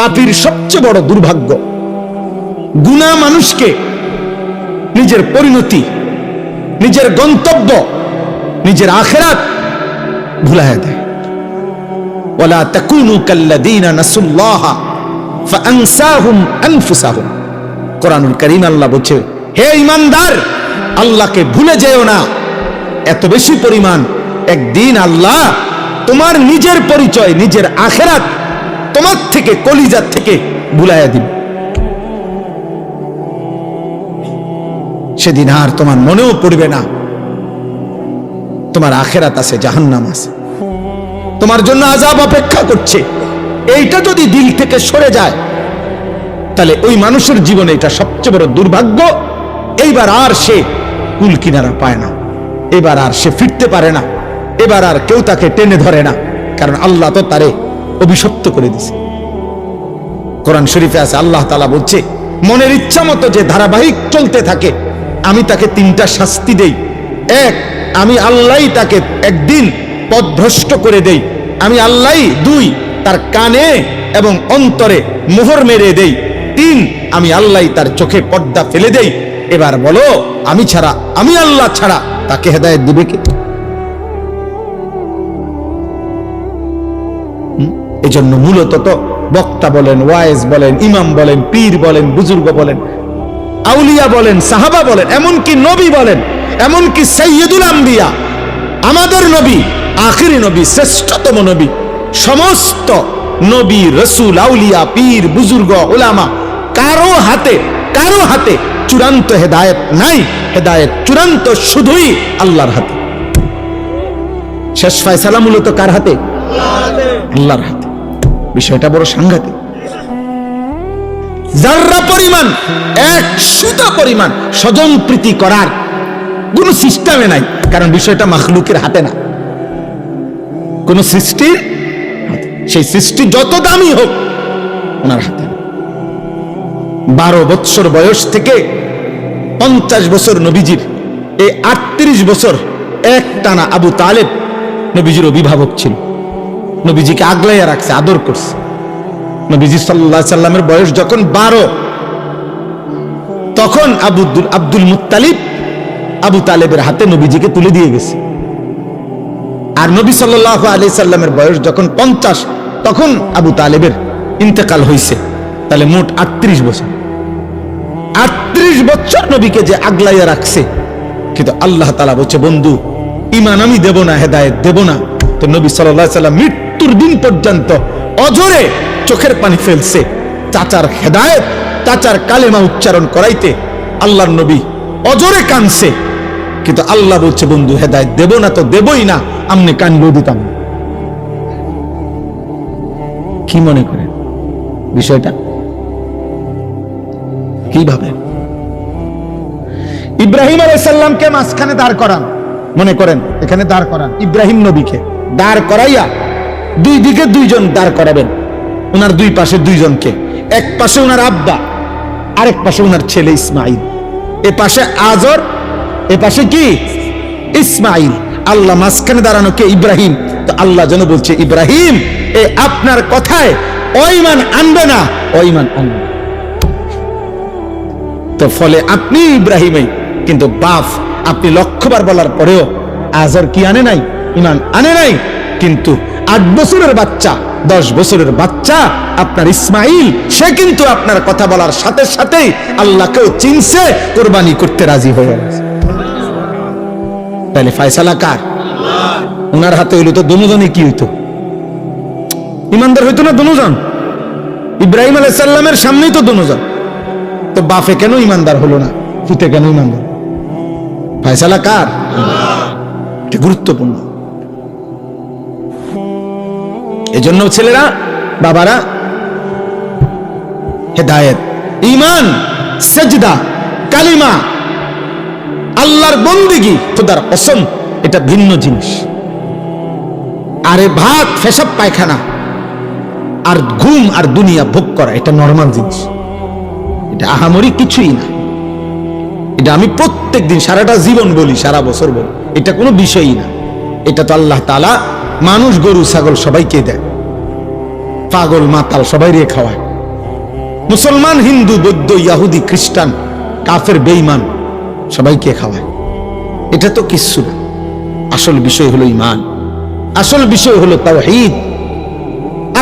পাপীর সবচেয়ে বড় দুর্ভাগ্য। গুনাহ মানুষকে নিজের পরিণতি, নিজের গন্তব্য, নিজের আখিরাত ভুলাইয়া দেয়। ওয়ালা তাকুনু কাল্লাযীনা নাসুল্লাহা ফাআনসাহুম আনফুসাহুম। কোরআনুল কারীম আল্লাহ বলছে, হে ঈমানদার, আল্লাহকে ভুলে যেও না এত বেশি পরিমাণ, একদিন আল্লাহ তোমার নিজের পরিচয়, নিজের আখিরাত তোমার থেকে, কলিজার থেকে ভুলাইয়া দিবে। সেদিন আর তোমার মনেও পড়বে না তোমার আখিরাত আছে, জাহান্নাম আছে, তোমার জন্য আযাব অপেক্ষা করছে। এইটা যদি দিল থেকে সরে যায়, তাহলে ওই মানুষের জীবনে এটা সবচেয়ে বড় দুর্ভাগ্য। এইবার আর সে কুল কিনারা পায় না, এবার আর সে ফিরতে পারে না, এবার আর কেউ তাকে টেনে ধরে না, কারণ আল্লাহ তো তারে অভিশপ্ত করে দিছে। কোরআন শরীফে আছে, আল্লাহ তাআলা বলছে, মনের ইচ্ছা মতো যে ধারাবাহিক চলতে থাকে, আমি তাকে তিনটা শাস্তি দেই। এক, আমি আল্লাহই তাকে একদিন পথভ্রষ্ট করে দেই। আমি আল্লাহই। দুই, তার কানে এবং অন্তরে মোহর মেরে দেই। তিন, আমি আল্লাহই তার চোখে পর্দা ফেলে দেই। এবার বলো, আমি ছাড়া, আমি আল্লাহ ছাড়া তাকে হেদায়েত দিবে কে? এজন্য মূলত তো বক্তা বলেন, ওয়াইজ বলেন, ইমাম বলেন, পীর বলেন, বুজুর্গ বলেন, আউলিয়া বলেন, সাহাবা বলেন, এমনকি নবী বলেন, এমনকি সাইয়্যিদুল আম্বিয়া, আমাদের নবী, আখিরি নবী, শ্রেষ্ঠতম নবী, সমস্ত নবী, রাসূল, আউলিয়া, পীর, বুজুর্গ, উলামা, কারো হাতে চূড়ান্ত হেদায়েত নাই। হেদায়েত চূড়ান্ত শুধুই আল্লাহর হাতে। শেষ ফয়সালা মূলত কার হাতে? আল্লাহর হাতে। বিষয়টা বড় সাংঘাতিক। যাররা পরিমাণ, এক সুতা পরিমাণ স্বজন প্রীতি করার কোন সিস্টেমে নাই, কারণ বিষয়টা মাখলুকের হাতে না, কোন সৃষ্টির হাতে। সেই সৃষ্টি যত দামি হোক, ওনার হাতে। 12 বৎসর বয়স থেকে 50 বছর নবীজির, এই 38 বছর এক টানা আবু তালেব নবীজির অভিভাবক ছিল, নবীজিকে আগলাইয়া রাখছে, আদর করছে। নবীজি সাল্লাল্লাহু আলাইহি সাল্লামের বয়স যখন 12, তখন আব্দুল মুত্তালিব আবু তালেবের হাতে নবীজিকে তুলে দিয়ে গেছে। আর নবী সাল্লাল্লাহু আলাইহি সাল্লামের বয়স যখন 50, তখন আবু তালেবের ইন্তেকাল হয়েছে। তাহলে মোট 38 বছর। 38 বছর নবীকে যে আগলাইয়া রাখছে, কিন্তু আল্লাহ তাআলা বলছে, বন্ধু, ঈমান আমি দেব না, হেদায়েত দেব না। তো নবী সাল্লাল্লাহু আলাইহি সাল্লাম মৃত্যুর দিন পর্যন্ত অঝরে চোখের পানি ফেলছে, চাচার হেদায়েত, চাচার কালেমা উচ্চারণ করাইতে আল্লাহর নবী অজরে কানছে। কিন্তু আল্লাহ বলছে, বন্ধু, হেদায়েত দেব না তো দেবই না, আমনে কানলেও দিতাম না। কি মনে করেন বিষয়টা? কিভাবে ইব্রাহিম আলাইহিস সালামকে মাঝখানে দাঁড় করান, মনে করেন এখানে দাঁড় করান, ইব্রাহিম নবীকে দাঁড় করাইয়া দুই দিকে দুইজন দাঁড় করাবেন, ওনার দুই পাশে দুইজনকে, এক পাশে ওনার আব্বা, আরেক পাশে ওনার ছেলে ইসমাইল, এ পাশে আজর, এ পাশে কি ইসমাইল। আল্লাহ মাঝখানে দাঁড়ানো কে? ইব্রাহিম। তো আল্লাহ যেন বলছে, ইব্রাহিম, এ আপনার কথায় ঈমান আনবে না, ঈমান আনবে। তো ফলে আপনি ইব্রাহিমই, কিন্তু বাপ আপনি লক্ষবার বলার পরেও আজর কি আনে নাই? ঈমান আনে নাই। কিন্তু 8 বছরের বাচ্চা, 10 বছরের বাচ্চা আপনার ইসমাইল, সে কিন্তু আপনার কথা বলার সাথে সাথেই আল্লাহকেও চিনছে, কুরবানি করতে রাজি হয়ে গেছে। তাহলে ফয়সালা কার? ওনার হাতে হইলো তো দুজনই কি হইতো? ইমানদার হইতো না দুজন? ইব্রাহিম আলাইহিস সালামের সামনেই তো দুজন। তো বাপে কেন ইমানদার হলো না? পুতে কেন ইমানদার? ফয়সালা কার? এটা গুরুত্বপূর্ণ। এজন্য ছেলেরা, বাবারা, হেদায়েত, ঈমান, সাজদা, কালিমা, আল্লাহর বন্দেগী, খোদার কসম, এটা ভিন্ন জিনিস। আরে ভাত, পেশাব, পায়খানা আর ঘুম আর দুনিয়া ভোগ করা, এটা নরমাল জিনিস, এটা আহামরি কিছুই না। এটা আমি প্রত্যেক দিন, সারাটা জীবন বলি, সারা বছর বলি, এটা কোনো বিষয়ই না। এটা তো আল্লাহ তাআলা মানুষ, গরু, ছাগল সবাইকে দেয়, পাগল, মাতাল সবাই রে খাওয়ায়, মুসলমান, হিন্দু, বৌদ্ধ, ইহুদি, খ্রিস্টান, কাফের, বেঈমান সবাইকে খাওয়ায়। এটা তো কিচ্ছু না। আসল বিষয় হলো ঈমান, আসল বিষয় হলো তাওহীদ,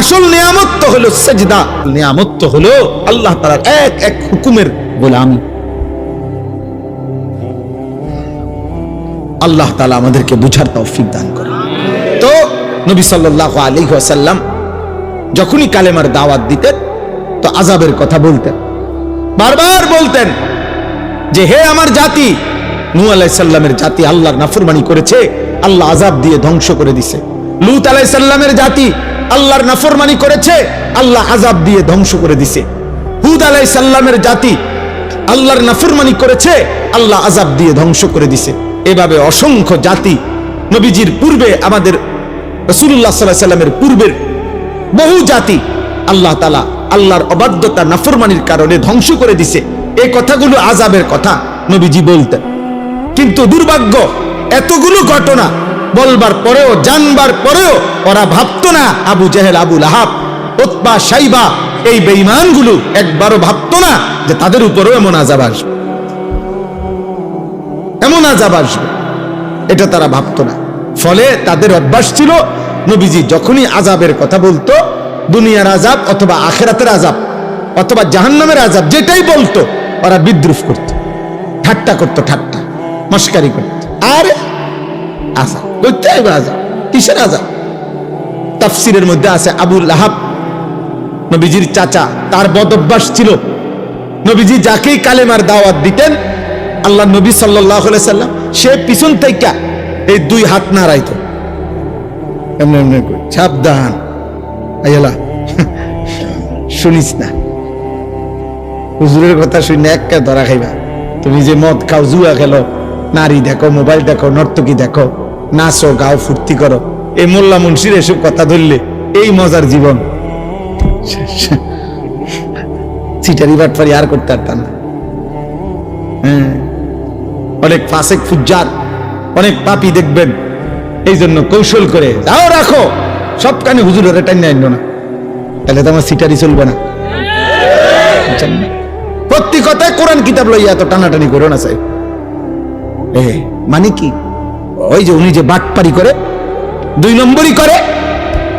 আসল নিয়ামত তো হলো সিজদা, নিয়ামত তো হলো আল্লাহ তাআলার এক এক হুকুমের গোলামি। আল্লাহ তাআলা আমাদেরকে বুঝার তৌফিক দান করেন। তো নবী সাল্লাল্লাহু আলাইহি ওয়াসাল্লাম যখনই কালেমার দাওয়াত দিতেন তো আযাবের কথা বলতেন, বারবার বলতেন যে হে আমার জাতি, নূহ আলাইহিস সালামের জাতি আল্লাহর নাফরমানি করেছে, আল্লাহ আযাব দিয়ে ধ্বংস করে দিয়েছে। লূত আলাইহিস সালামের জাতি আল্লাহর নাফরমানি করেছে, আল্লাহ আযাব দিয়ে ধ্বংস করে দিয়েছে। হুদ আলাইহিস সালামের জাতি আল্লাহর নাফরমানি করেছে, আল্লাহ আযাব দিয়ে ধ্বংস করে দিয়েছে। এভাবে অসংখ্য জাতি নবীজির পূর্বে, আমাদের রাসূলুল্লাহ সাল্লাল্লাহু আলাইহি সাল্লামের পূর্বের বহু জাতি আল্লাহ তাআলা আল্লাহর অবাধ্যতা নাফরমানির কারণে ধ্বংস করে দিছে। এই কথাগুলো আযাবের কথা নবীজি বলতেন। কিন্তু দুর্ভাগ্য, এতগুলো ঘটনা বলবার পরেও, জানবার পরেও ওরা ভাবতো না, আবু জেহেল, আবু লাহাব, উতবা, শাইবা, এই বেঈমানগুলো একবারও ভাবতো না যে তাদের উপরেও এমন আযাব আসবে, এমন আযাব আসবে। এটা তারা ভাবতো না। ফলে তাদের অভ্যাস ছিল, নবীজি যখনই আযাবের কথা বলতো, দুনিয়ার আযাব অথবা আখিরাতের আযাব অথবা জাহান্নামের আযাব যেটাই বলতো, ওরা বিদ্রুপ করত, ঠাট্টা করত, ঠাট্টা মস্কারি করত। আর আযাব কইতে আযাব, কিসের আযাব? তাফসীরের মধ্যে আছে আবু লাহাব নবীজির চাচা, তার বদ অভ্যাস ছিল, নবীজি যাকেই কালেমার দাওয়াত দিতেন আল্লাহ নবী সাল্লাল্লাহু আলাইহি সাল্লাম, সে পিছন থেকে এই দুই হাত নাড়াইতো, এমনি এমনি করে, সাবধান আইলা শুনিস না, হুজুরের কথা শুনে একা ধরা খাইবা। তুমি যে মদ খাও, জুয়া খেলো, নারী দেখো, মোবাইল দেখো, নর্তকী দেখো, নাচো, গাও, ফুর্তি করো, এই মোল্লা মুন্সির এসব কথা ধরলে এই মজার জীবন, চিটারি বাটপারি আর করতে পারতাম না। অনেক ফাসেক ফুজ্জার, অনেক পাপী দেখবেন এই জন্য কৌশল করে যাও রাখো, সব কানে হুজুরের টাইম আইনো না, তাহলে তো আমার সিটারি চলবে না। প্রতি কথায় কোরআন কিতাব লইয়া এত টানাটানি করো না সাহেব। মানে কি, ওই যে উনি যে বাটপারি করে, 2 নম্বরই করে,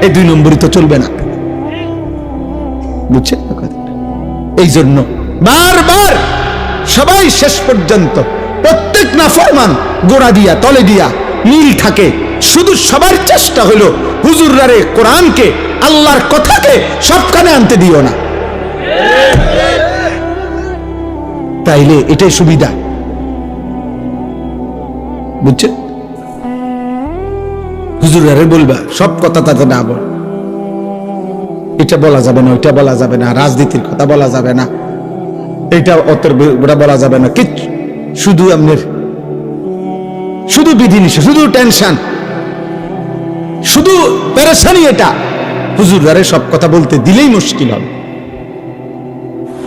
এই 2 নম্বরই তো চলবে না, বুঝছেন? এই জন্য বারবার সবাই শেষ পর্যন্ত প্রত্যেক নাফরমান গোড়া দিয়া তলে দিয়া নীল থাকে। শুধু সবার চেষ্টা হলো হুজুররারে কোরআনকে, আল্লাহর কথাকে সবখানে আনতে দিও না, তাইলে এটাই সুবিধা, বুঝছেন? হুজুররারে বলবা সব কথা তাতে না বল, এটা বলা যাবে না, ওইটা বলা যাবে না, রাজনীতির কথা বলা যাবে না, এটা অতর বলা যাবে না, কিচ্ছু, শুধু আপনার শুধু বিধিনিষেধ, শুধু টেনশন, শুধু পেরেশানি। এটা হুজুরদারে সব কথা বলতে দিলেই মুশকিল হবে,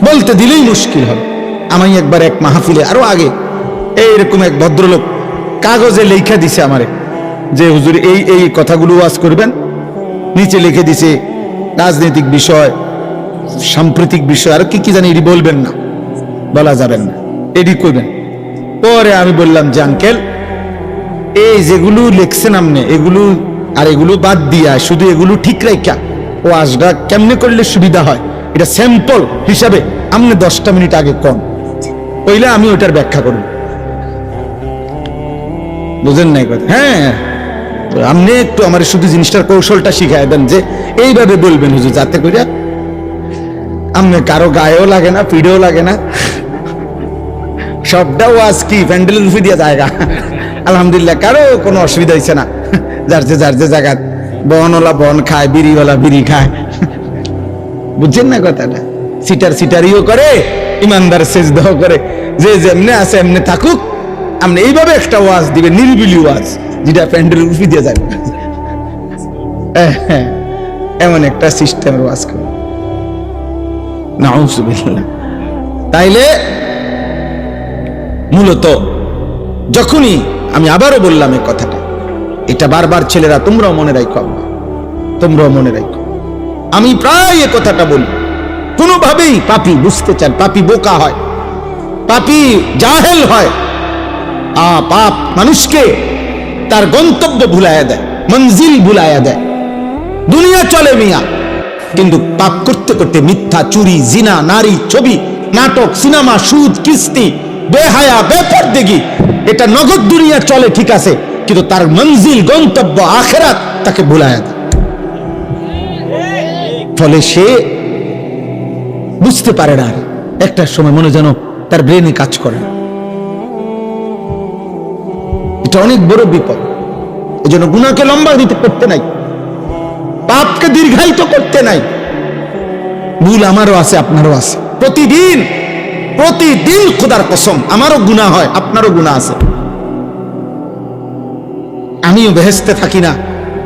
বলতে দিলেই মুশকিল হবে। আমি একবার এক মাহফিলে, আরো আগে, এইরকম এক ভদ্রলোক কাগজে লেখা দিছে আমারে যে হুজুর এই এই কথাগুলো ওয়াজ করবেন, নিচে লিখে দিছে রাজনৈতিক বিষয়, সাম্প্রতিক বিষয়, আর কি কি জানি, এটি বলবেন না, বলা যাবেন না, এটি করবেন। পরে আমি বললাম যে আঙ্কেল, এই যেগুলো লিখছেন আপনি, এগুলো আর এগুলো বাদ দিয়া শুধু এগুলো ঠিক রাখা ওয়াজটা কেমনে করলে সুবিধা হয়, এটা স্যাম্পল হিসাবে আপনি 10টা মিনিট আগে কম ওইলে আমি ওইটার ব্যাখ্যা করব, বুঝেন নাই কথা? হ্যাঁ, আপনি একটু আমার শুধু জিনিসটার কৌশলটা শিখাই দেন যে এইভাবে বলবেন হুজুর, যাতে করে আপনি কারো গায়েও লাগে না, পিঠেও লাগে না, সবটা ওয়াজ কি প্যান্ডেলের রুফে দিয়া জায়গা, আলহামদুলিল্লাহ কারো কোনো অসুবিধা হয়েছে না, যার যে জায়গা বনওয়ালা বন খায়, বিড়িওয়ালা বিড়ি খায়, বুঝছেন না কথাটা? সিটারিও করে, ইমানদার সেজদাও করে, যে যেমনে আছে এমনি থাকুক, আপনি এইভাবে একটা ওয়াজ দিবেন, নিরিবিলি ওয়াজ, যেটা প্যান্ডেলের রুফে দিয়া যাবে, এমন একটা সিস্টেমের ওয়াজ করবে। নাউযুবিল্লাহ। তাইলে মূলত যখনই আমি আবারও বললাম এই কথাটা, এটা বারবার ছেলেরা তোমরাও মনে রাখো, তোমরাও মনে রাখো, আমি প্রায় এই কথাটা বলি কোনোভাবেই পাপী বুঝতে চান, পাপী বোকা হয়, পাপী জাহেল হয়। পাপ মানুষকে তার গন্তব্য ভুলাইয়া দেয়, মঞ্জিল ভুলাইয়া দেয়। দুনিয়া চলে মিয়া, কিন্তু পাপ করতে করতে মিথ্যা, চুরি, জিনা, নারী, ছবি, নাটক, সিনেমা, সুদ, কিস্তি, বেহায়া, বেপরদেগি, এটা নগদ দুনিয়া চলে ঠিক আছে, কিন্তু তার মঞ্জিল, গন্তব্য আখিরাত তাকে ভুলাইয়া দেয়। ফলে সে বুঝতে পারে না, একটা সময় মনে যেন তার ব্রেনে কাজ করে না। এটা অনেক বড় বিপদ। এই জন্য গুনাহকে লম্বা দিতে করতে নাই, পাপকে দীর্ঘায়িত করতে নাই। ভুল আমারও আছে, আপনারও আছে, প্রতিদিন প্রতিদিন খোদার কসম আমারও গুনাহ হয়, আপনারও গুনাহ আছে। আমিও বেহেশতে থাকি না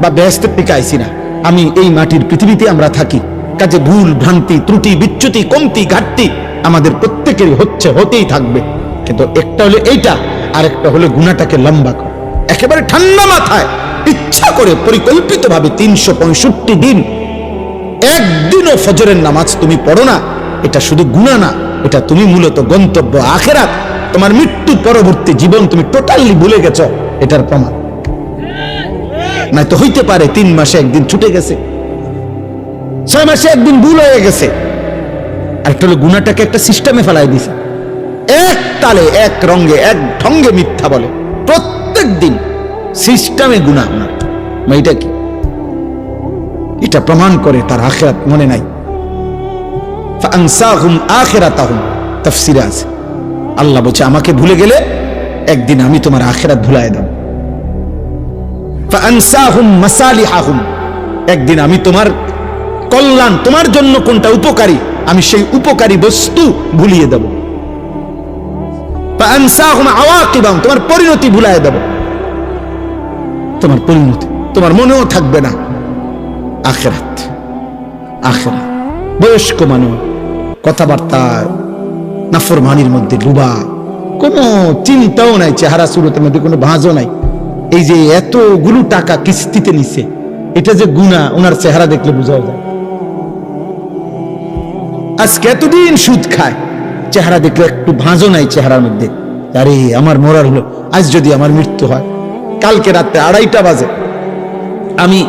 বা বেহেশতের দিকে আইছি না, আমি এই মাটির পৃথিবীতে আমরা থাকি। কাজে ভুল, ভ্রান্তি, ত্রুটি, বিচ্যুতি, কমতি, ঘাটতি আমাদের প্রত্যেকেরই হচ্ছে, হতেই থাকবে। কিন্তু একটা হলো এইটা, আর একটা হলো গুনাহটাকে লম্বা করা। একেবারে ঠান্ডা মাথায় ইচ্ছা করে পরিকল্পিতভাবে 365 দিন একদিনও ফজরের নামাজ তুমি পড়ো না, এটা শুধু গুনাহ না, এটা তুমি মূলত গন্তব্য আখিরাত, তোমার মৃত্যু পরবর্তী জীবন তুমি টোটালি ভুলে গেছো, এটার প্রমাণ। না তো হইতে পারে 3 মাসে একদিন ছুটে গেছে, 6 মাসে একদিন ভুল হয়ে গেছে। একটা হলো গুনাহটাকে একটা সিস্টেমে ফেলাই দিছে, এক তালে, এক রঙে, এক ঢঙ্গে মিথ্যা বলে প্রত্যেক দিন, সিস্টেমে গুনাহ। এটা কি? এটা প্রমাণ করে তার আখিরাত মনে নাই। ফাআনসাহুম আখিরাতাহুম, তাফসীরে আছে আল্লাহ বলছে আমাকে ভুলে গেলে একদিন আমি তোমার আখিরাত ভুলায় দেব। ফাআনসাহুম মাসালিহাহুম, একদিন আমি তোমার কল্যাণ, তোমার জন্য কোনটা উপকারী, আমি সেই উপকারী বস্তু ভুলিয়ে দেব। ফাআনসাহুম আওয়াকিবাহুম, তোমার পরিণতি ভুলায় দেব, তোমার পরিণতি তোমার মনেও থাকবে না। আখিরাত, আখিরাত। বয়স্ক মানুষ কথাবার্তা নাফরমানির মধ্যে ডুবা, কোনো চিন্তাও নাই, চেহারা সুরতের মধ্যে কোনো ভাঁজও নাই। এই যে এতগুলো টাকা কিস্তিতে নিছে, এটা যে গুনাহ ওনার চেহারা দেখলে বোঝা যায়। আজকে এতদিন সুদ খায়, চেহারা দেখলে একটু ভাঁজও নাই চেহারার মধ্যে। আরে আমার মরার হলো, আজ যদি আমার মৃত্যু হয়। কালকে রাতে 2:30 বাজে আমি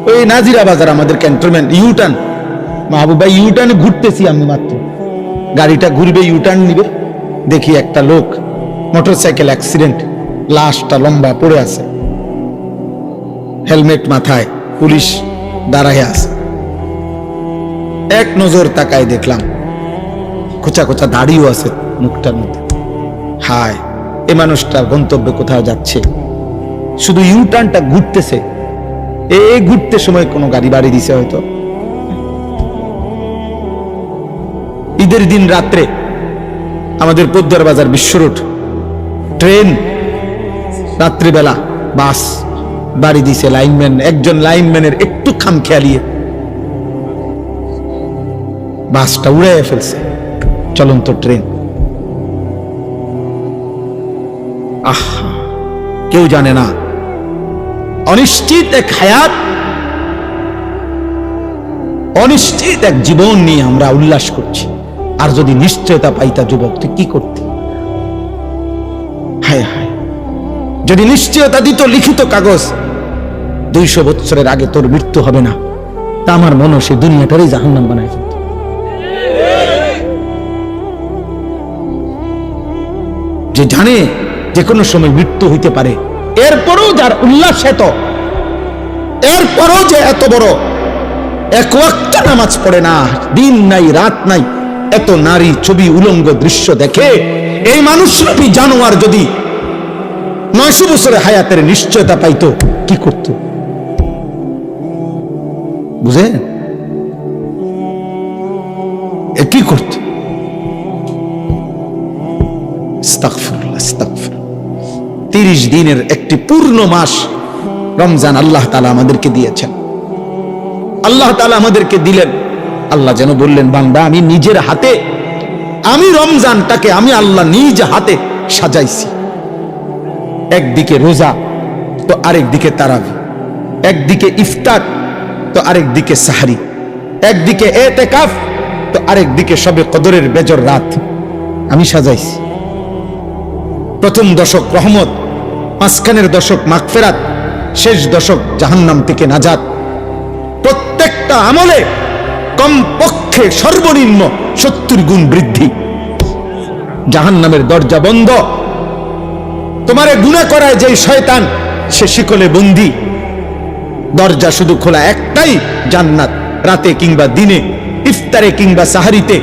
ওই নাজিরা বাজার, আমাদের ক্যান্টনমেন্ট ইউটার্ন, মাহবুবা ইউটার্নে ঘুরতেছি আমি মাত্র, গাড়িটা ঘুরবে, ইউটার্ন নিবে, দেখি একটা লোক মোটরসাইকেল অ্যাক্সিডেন্ট, লাশটা লম্বা পড়ে আছে, হেলমেট মাথায়, পুলিশ দাঁড়ায় আছে। এক নজর তাকায় দেখলাম কোচা কোচা দাড়িও আছে মুখটার মধ্যে। হায়, এ মানুষটার গন্তব্য কোথাও যাচ্ছে, শুধু ইউটার্নটা ঘুরতেছে। এই ঘুরতে সময় কোনো গাড়ি বাড়ি দিছে হয়তো। ঈদের দিন রাত্রে আমাদের পোদ্দার বাজার বিশ্ব রোড ট্রেন, রাত্রিবেলা বাস বাড়ি দিছে। লাইনম্যান, একজন লাইনম্যানের একটু খামখেয়ালিয়ে বাসটা উড়াইয়া ফেলছে, চলন্ত ট্রেন। আহা, কেউ জানে না, অনিশ্চিত এক হায়াত, অনিশ্চিত এক জীবন নিয়ে আমরা উল্লাস করছি। আর যদি নিশ্চয়তা পাইতা যুবক, তুই কি করতি? হায় হায়, যদি নিশ্চয়তা দিত লিখিত কাগজ 200 বছরের আগে তোর মৃত্যু হবে না, তা আমার মনে সে দুনিয়াটারই জাহান্নাম বানায় ফেলত। যে জানে যে কোনো সময় মৃত্যু হইতে পারে, এরপরও যার উল্লাস এত, এরপরও যে এত বড়, এক ওয়াক্ত নামাজ পড়ে না, দিন নাই রাত নাই, এত নারী, ছবি, উলঙ্গ দৃশ্য দেখে, এই মানুষরূপী জানোয়ার যদি 900 বছরের হায়াতের নিশ্চয়তা পাইতো, কি করত? বুঝে কি করত? আস্তাগফিরুল্লাহ, আস্তাগফিরুল্লাহ। 30 দিনের একটি পূর্ণ মাস রমজান আল্লাহ তাআলা আমাদেরকে দিয়েছেন, আল্লাহ তাআলা আমাদেরকে দিলেন। আল্লাহ যেন বললেন, বান্দা আমি নিজের হাতে, আমি রমজানটাকে আমি আল্লাহ নিজ হাতে সাজাইছি। একদিকে রোজা তো আরেকদিকে তারাবি, একদিকে ইফতার তো আরেকদিকে সাহরি, একদিকে এতেকাফ তো আরেক দিকে সবে কদরের বেজর রাত আমি সাজাইছি। প্রথম দশক রহমত, মাঝখানের দশক মাগফিরাত, শেষ দশক জাহান্নাম থেকে নাজাত। প্রত্যেকটা আমলে কমপক্ষে সর্বনিম্ন 70 গুণ বৃদ্ধি। জাহান্নামের দরজা বন্ধ। তোমারে গুনাহ করায় যেই শয়তান, সে শিকলে বন্দী। দরজা শুধু খোলা একটাই, জান্নাত। রাতে কিংবা দিনে, ইফতারে কিংবা সাহারিতে,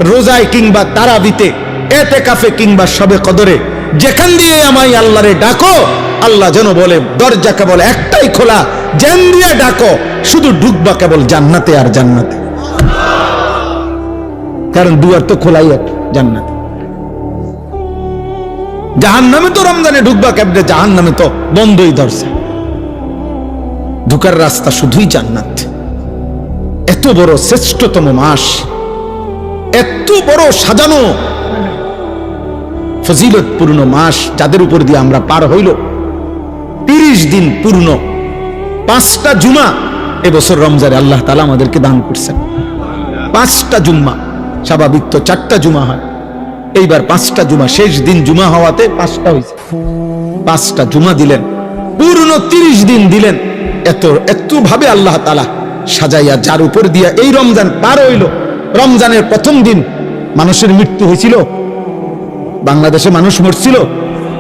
রোজায় কিংবা তারাবিতে, এতেকাফে কিংবা শবে কদরে, যেখান দিয়ে আমায় আল্লাহরে ডাকো, আল্লাহ যেন বলে দরজা কেবল একটাই খোলা, যেন দিয়ে ডাকো শুধু ঢুকবা কেবল জান্নাতে আর জান্নাতে। কারণ দুয়ার তো খোলাই একটা, জান্নাত। জাহান্নামে তো রমজানে ঢুকবা কেবলে, জাহান্নামে তো বন্ধই ধরছে। ঢুকার রাস্তা শুধুই জান্নাত। এত বড় শ্রেষ্ঠতম মাস, এত বড় সাজানো ফজিলতপূর্ণ মাস, যাদের উপর দিয়ে আমরা পার হইল 30 দিন পূর্ণ, 5টা জুমা এবছর রমজানে আল্লাহ তাআলা আমাদেরকে দান করছেন। 5টা জুম্মা, স্বাভাবিক তো 4টা জুমা হয়, এইবার 5টা জুমা, শেষ দিন জুমা হওয়াতে 5টা হয়েছে। 5টা জুমা দিলেন, পূর্ণ 30 দিন দিলেন। এত ভাবে আল্লাহ তাআলা সাজাইয়া, যার উপর দিয়া এই রমজান পার হইল। রমজানের প্রথম দিন মানুষের মৃত্যু হয়েছিল, বাংলাদেশে মানুষ মরছিল।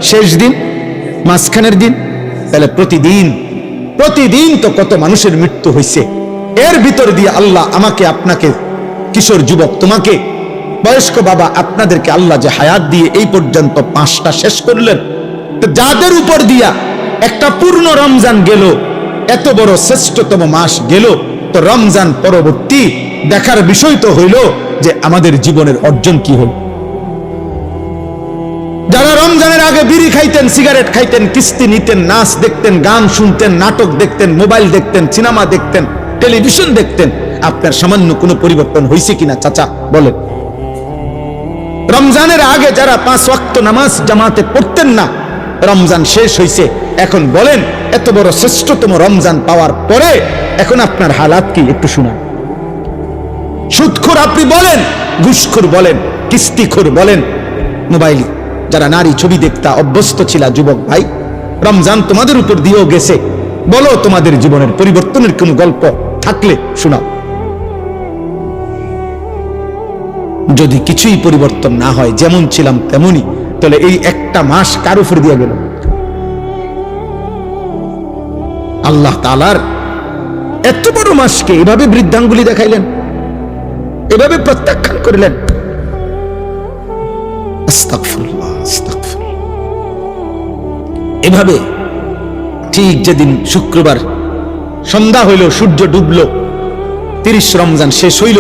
শেষ দিন, মাঝখানের দিন, তাহলে প্রতিদিন তো কত মানুষের মৃত্যু হয়েছে। এর ভিতর দিয়ে আল্লাহ আমাকে, আপনাকে, কিশোর যুবক তোমাকে, বয়স্ক বাবা আপনাদেরকে আল্লাহ যে হায়াত দিয়ে এই পর্যন্ত 5টা শেষ করলেন, তো যাদের উপর দিয়া একটা পূর্ণ রমজান গেল, এত বড় শ্রেষ্ঠতম মাস গেল, তো রমজান পরবর্তী দেখার বিষয় তো হইল যে আমাদের জীবনের অর্জন কি হল। যারা রমজানের আগে বিড়ি খাইতেন, সিগারেট খাইতেন, কিস্তি নিতেন, নাচ দেখতেন, গান শুনতেন, নাটক দেখতেন, মোবাইল দেখতেন, সিনেমা দেখতেন, টেলিভিশন দেখতেন, আপনার সামান্য কোনো পরিবর্তন হয়েছে কিনা চাচা বলেন? রমজানের আগে যারা 5 ওয়াক্ত নামাজ জামাতে পড়তেন না, রমজান শেষ হয়েছে, এখন বলেন এত বড় শ্রেষ্ঠতম রমজান পাওয়ার পরে এখন আপনার হালাত কি একটু শুনান। সুদখোর আপনি বলেন, ঘুষখোর বলেন, কিস্তিখোর বলেন, মোবাইল যারা নারী ছবি দেখতা অভ্যস্ত ছিল যুবক ভাই, রমজান তোমাদের উপর দিয়েও গেছে, বলো তোমাদের জীবনের পরিবর্তনের কোন গল্প থাকলে শোনাও। যদি কিছুই পরিবর্তন না হয়, যেমন ছিলাম তেমনই, তাহলে এই একটা মাস কার উপর দিয়ে গেল? আল্লাহ তাআলার এত বড় মাসকে এভাবে বৃদ্ধাঙ্গুলি দেখাইলেন, এভাবে প্রত্যাখ্যান করলেন। আস্তাগফিরুল্লাহ, আস্তাগফিরুল্লাহ। এভাবে ঠিক যেদিন শুক্রবার সন্ধ্যা হইল, সূর্য ডুবল, 30 রমজান শেষ হইল,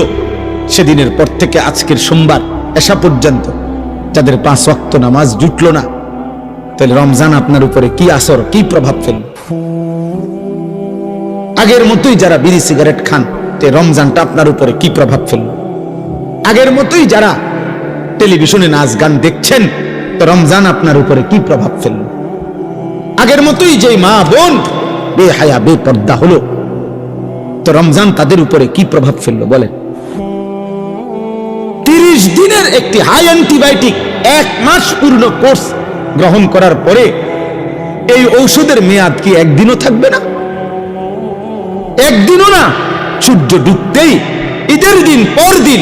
সেদিনের পর থেকে আজকের সোমবার এশা পর্যন্ত যাদের 5 ওয়াক্ত নামাজ জুটল না, তাহলে রমজান আপনার উপরে কি আসর, কি প্রভাব ফেলল? আগের মতোই যারা বিড়ি সিগারেট খান, তে রমজানটা আপনার উপরে কি প্রভাব ফেলল? আগের মতোই যারা টেলিভিশনে নাচ গান দেখছেন, তো রমজান আপনার উপরে কি প্রভাব ফেলল? আগের মতোই যে মা বোন বেহায়া বেপর্দা হলো, তো রমজান তাদের উপরে কি প্রভাব ফেলল বলেন? 30 দিনের একটি হাই অ্যান্টিবায়োটিক 1 মাস পূর্ণ কোর্স গ্রহণ করার পরে এই ঔষধের মেয়াদ কি একদিনও থাকবে না? একদিনও না। সূর্য ডুবতেই ঈদের দিন পর দিন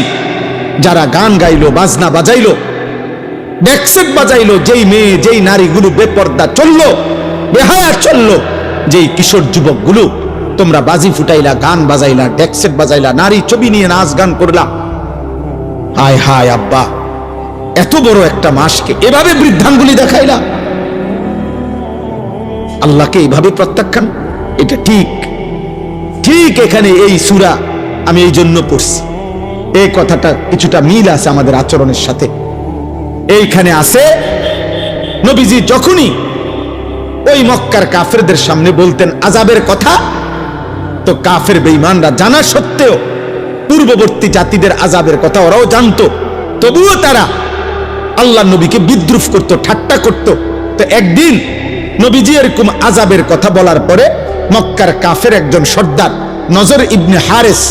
যারা গান গাইলো, বাজনা বাজাইলো, ডেকসেট বাজাইলো, যেই মেয়ে যেই নারীগুলো বেপর্দা চললো, বেহায়া চললো, যেই কিশোর যুবকগুলো তোমরা বাজি ফুটাইলা, গান বাজাইলা, ডেকসেট বাজাইলা, নারী ছবি নিয়ে নাচ গান করলা, হায় হায় আব্বা, এত বড় একটা মাসকে এভাবে বৃদ্ধাঙ্গুলি দেখাইলা, আল্লাহকে এইভাবে প্রত্যাখ্যান, এটা ঠিক। এখানে এই সূরা আমি এই জন্য পড়ছি, এই কথাটা কিছুটা মিল আছে আমাদের আচরণের সাথে। এইখানে আছে নবীজি যখনই ওই মক্কার কাফেরদের সামনে বলতেন আযাবের কথা, তো কাফের বেঈমানরা জানা সত্ত্বেও, পূর্ববর্তী জাতিদের আযাবের কথা ওরাও জানতো, তবুও তারা আল্লাহ নবীকে বিদ্রুপ করত, ঠাট্টা করত। তো একদিন নবীজি এরকম আযাবের কথা বলার পরে মক্কার কাফের একজন সর্দার নজর ইবনে হারেস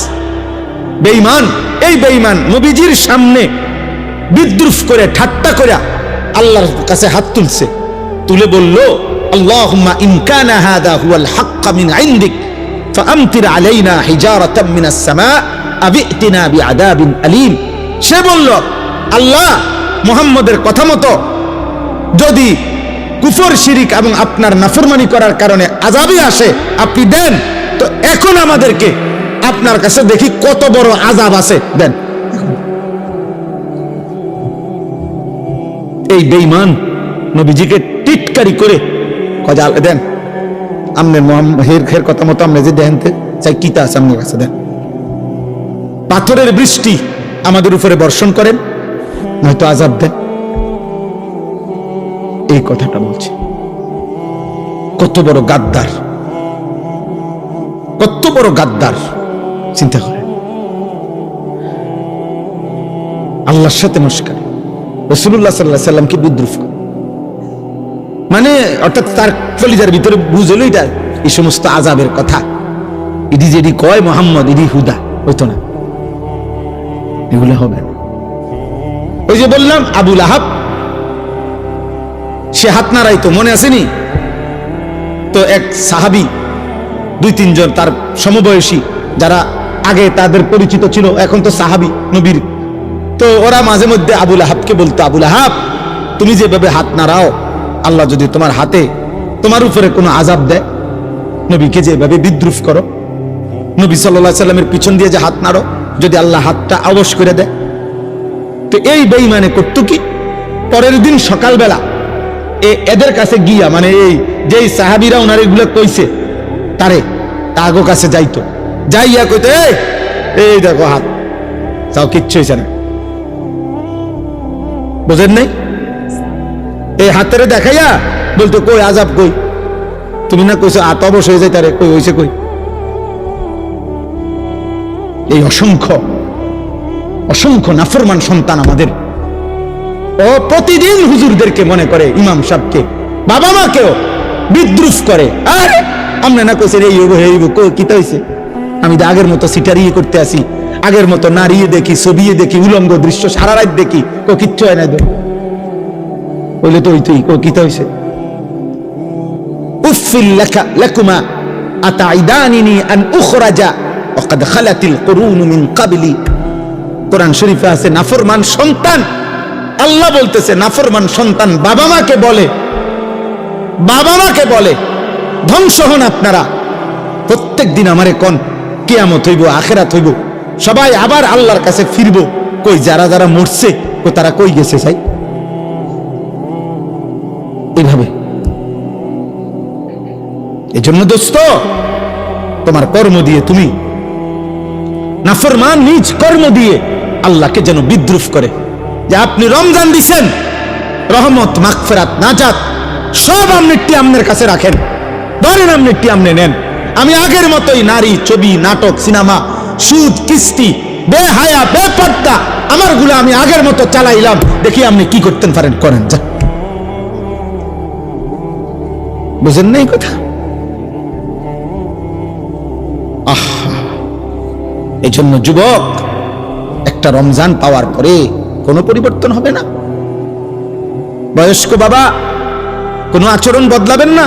বেঈমান, এই বেঈমান নবীজির সামনে বিদ্রুপ করে ঠাট্টা করে আল্লাহর কাছে হাত তুলছে, তুলে বলল, আল্লাহুম্মা ইন কানা হাযা হুয়াল হাক্ক মিন ইনদিক ফাআমতির আলাইনা হিজারাতাম মিনাস সামা আও ইতিনা বিআযাবিন আলীম। সে বলল, আল্লাহ, মুহাম্মদের কথা মতো যদি কুফর, শিরিক এবং আপনার নাফরমানি করার কারণে আযাবই আসে, আপনি দেন। তো এখন আমাদেরকে আপনার কাছে দেখি কত বড় আযাব আছে, দেন। এই বেঈমান নবীজিকে টিটকারি করে কজাল দেন, আমনে মুহাম্মদের কথা মতো আমনে যে দেন চাই কিতা আছে আমনের কাছে দেন, পাথরের বৃষ্টি আমাদের উপরে বর্ষণ করেন, নয়তো আযাব দেন। এই কথাটা বলছে। কত বড় গাদ্দার, কত বড় গাদ্দার, চিন্তা করেন। আল্লাহর সাথে নমস্কার, রাসূলুল্লাহ সাল্লাল্লাহু আলাইহি সাল্লামকে বিদ্রুপ করে, মানে অর্থাৎ তার কলিজার ভিতরে বুঝলো এটা এই সমস্ত আযাবের কথা, ইডি যেডি কয় মুহাম্মদ ইডি হুদা হইতো না, এগুলো হবে না। ওই যে বললাম আবু লাহাব, সে হাত নাড়াইতো, মনে আসেনি? তো এক সাহাবী, দুই তিনজন তার সমবয়সী যারা আগে তাদের পরিচিত ছিল, এখন তো সাহাবী নবীর, তো ওরা মাঝে মধ্যে আবু লাহাবকে বলতো, আবু লাহাব, তুমি যেভাবে হাত নাড়াও, আল্লাহ যদি তোমার হাতে তোমার উপরে কোনো আযাব দেয়, নবীকে যেভাবে বিদ্রুপ করো, নবী সাল্লাল্লাহু আলাইহি সাল্লামের পিছন দিয়ে যে হাত নাড়ো, যদি আল্লাহ হাতটা আবশ করে দেয়। তো এই বেঈমানে করতো কি, পরের দিন সকালবেলা এদের কাছে গিয়া, মানে এই যেই সাহাবীরা ওনার এগুলো কইছে তারে, তাগো কাছে যাইতো, যাইয়া কইতো, এই দেখো হাত, তাও কিচ্ছু হয়েছে না, বুঝেন নাই? এই হাতের দেখাইয়া বলতো, কই আযাব কই, তুমি না কইছো হাত অবশ হয়ে যায়, তারে কই হইছে কই। এই অসংখ্য অসংখ্য নাফরমান সন্তান আমাদের, ও প্রতিদিন হুজুরদেরকে মনে করে, ইমাম সাহেবকে, বাবা মাকেও বিদ্রুপ করে। আরে আমরা না কইছে এই হইব এই হইব, কই কিতা হইছে? আমি তো আগের মতো সিটারিয়ে করতে আসি, আগের মতো নাড়িয়ে দেখি, ছবিয়ে দেখি, উলঙ্গ দৃশ্য সারা রাত দেখি, কো কিচ্ছু হয় না, বলে তো হইতই, কো কিতা হইছে? উফিল লাকুমা আতাইদানিনি আন উখরাজা ওয়াকাদ খালাতিল কুরুন মিন ক্বাবলি। কোরআন শরীফে আছে, নাফরমান সন্তান, আল্লাহ বলতেছে নাফরমান সন্তান বাবা মাকে বলে, বাবা মাকে বলে, ধ্বংস হন আপনারা, প্রত্যেক দিন আমারে কোন কিয়ামত হইব, আখিরাত হইব, সবাই আবার আল্লাহর কাছে ফিরবো। কই যারা যারা মরছে, কই তারা কই গেছে? চাই এইভাবে। এই জন্য দোস্ত, তোমার কর্ম দিয়ে তুমি, নাফরমান নিজ কর্ম দিয়ে আল্লাহকে যেন বিদ্রুপ করে, যে আপনি রমজান দিছেন, রহমত, মাগফিরাত, নাজাত সব আমনেরটি আমনের কাছে রাখেন, ধরেন আমনেরটি আমনে নেন, আমি আগের মতোই নারী, ছবি, নাটক, সিনেমা, সুদ, কিস্তি, বেহায়া, বেপর্দা আমারগুলো আমি আগের মতো চালাইলাম, দেখি আপনি কি করতেন পারেন, করেন। যা, বুঝেন না এই কথা? এই জন্য যুবক, একটা রমজান পাওয়ার পরে কোনো পরিবর্তন হবে না। বয়স্ক বাবা, কোনো আচরণ বদলাবেন না,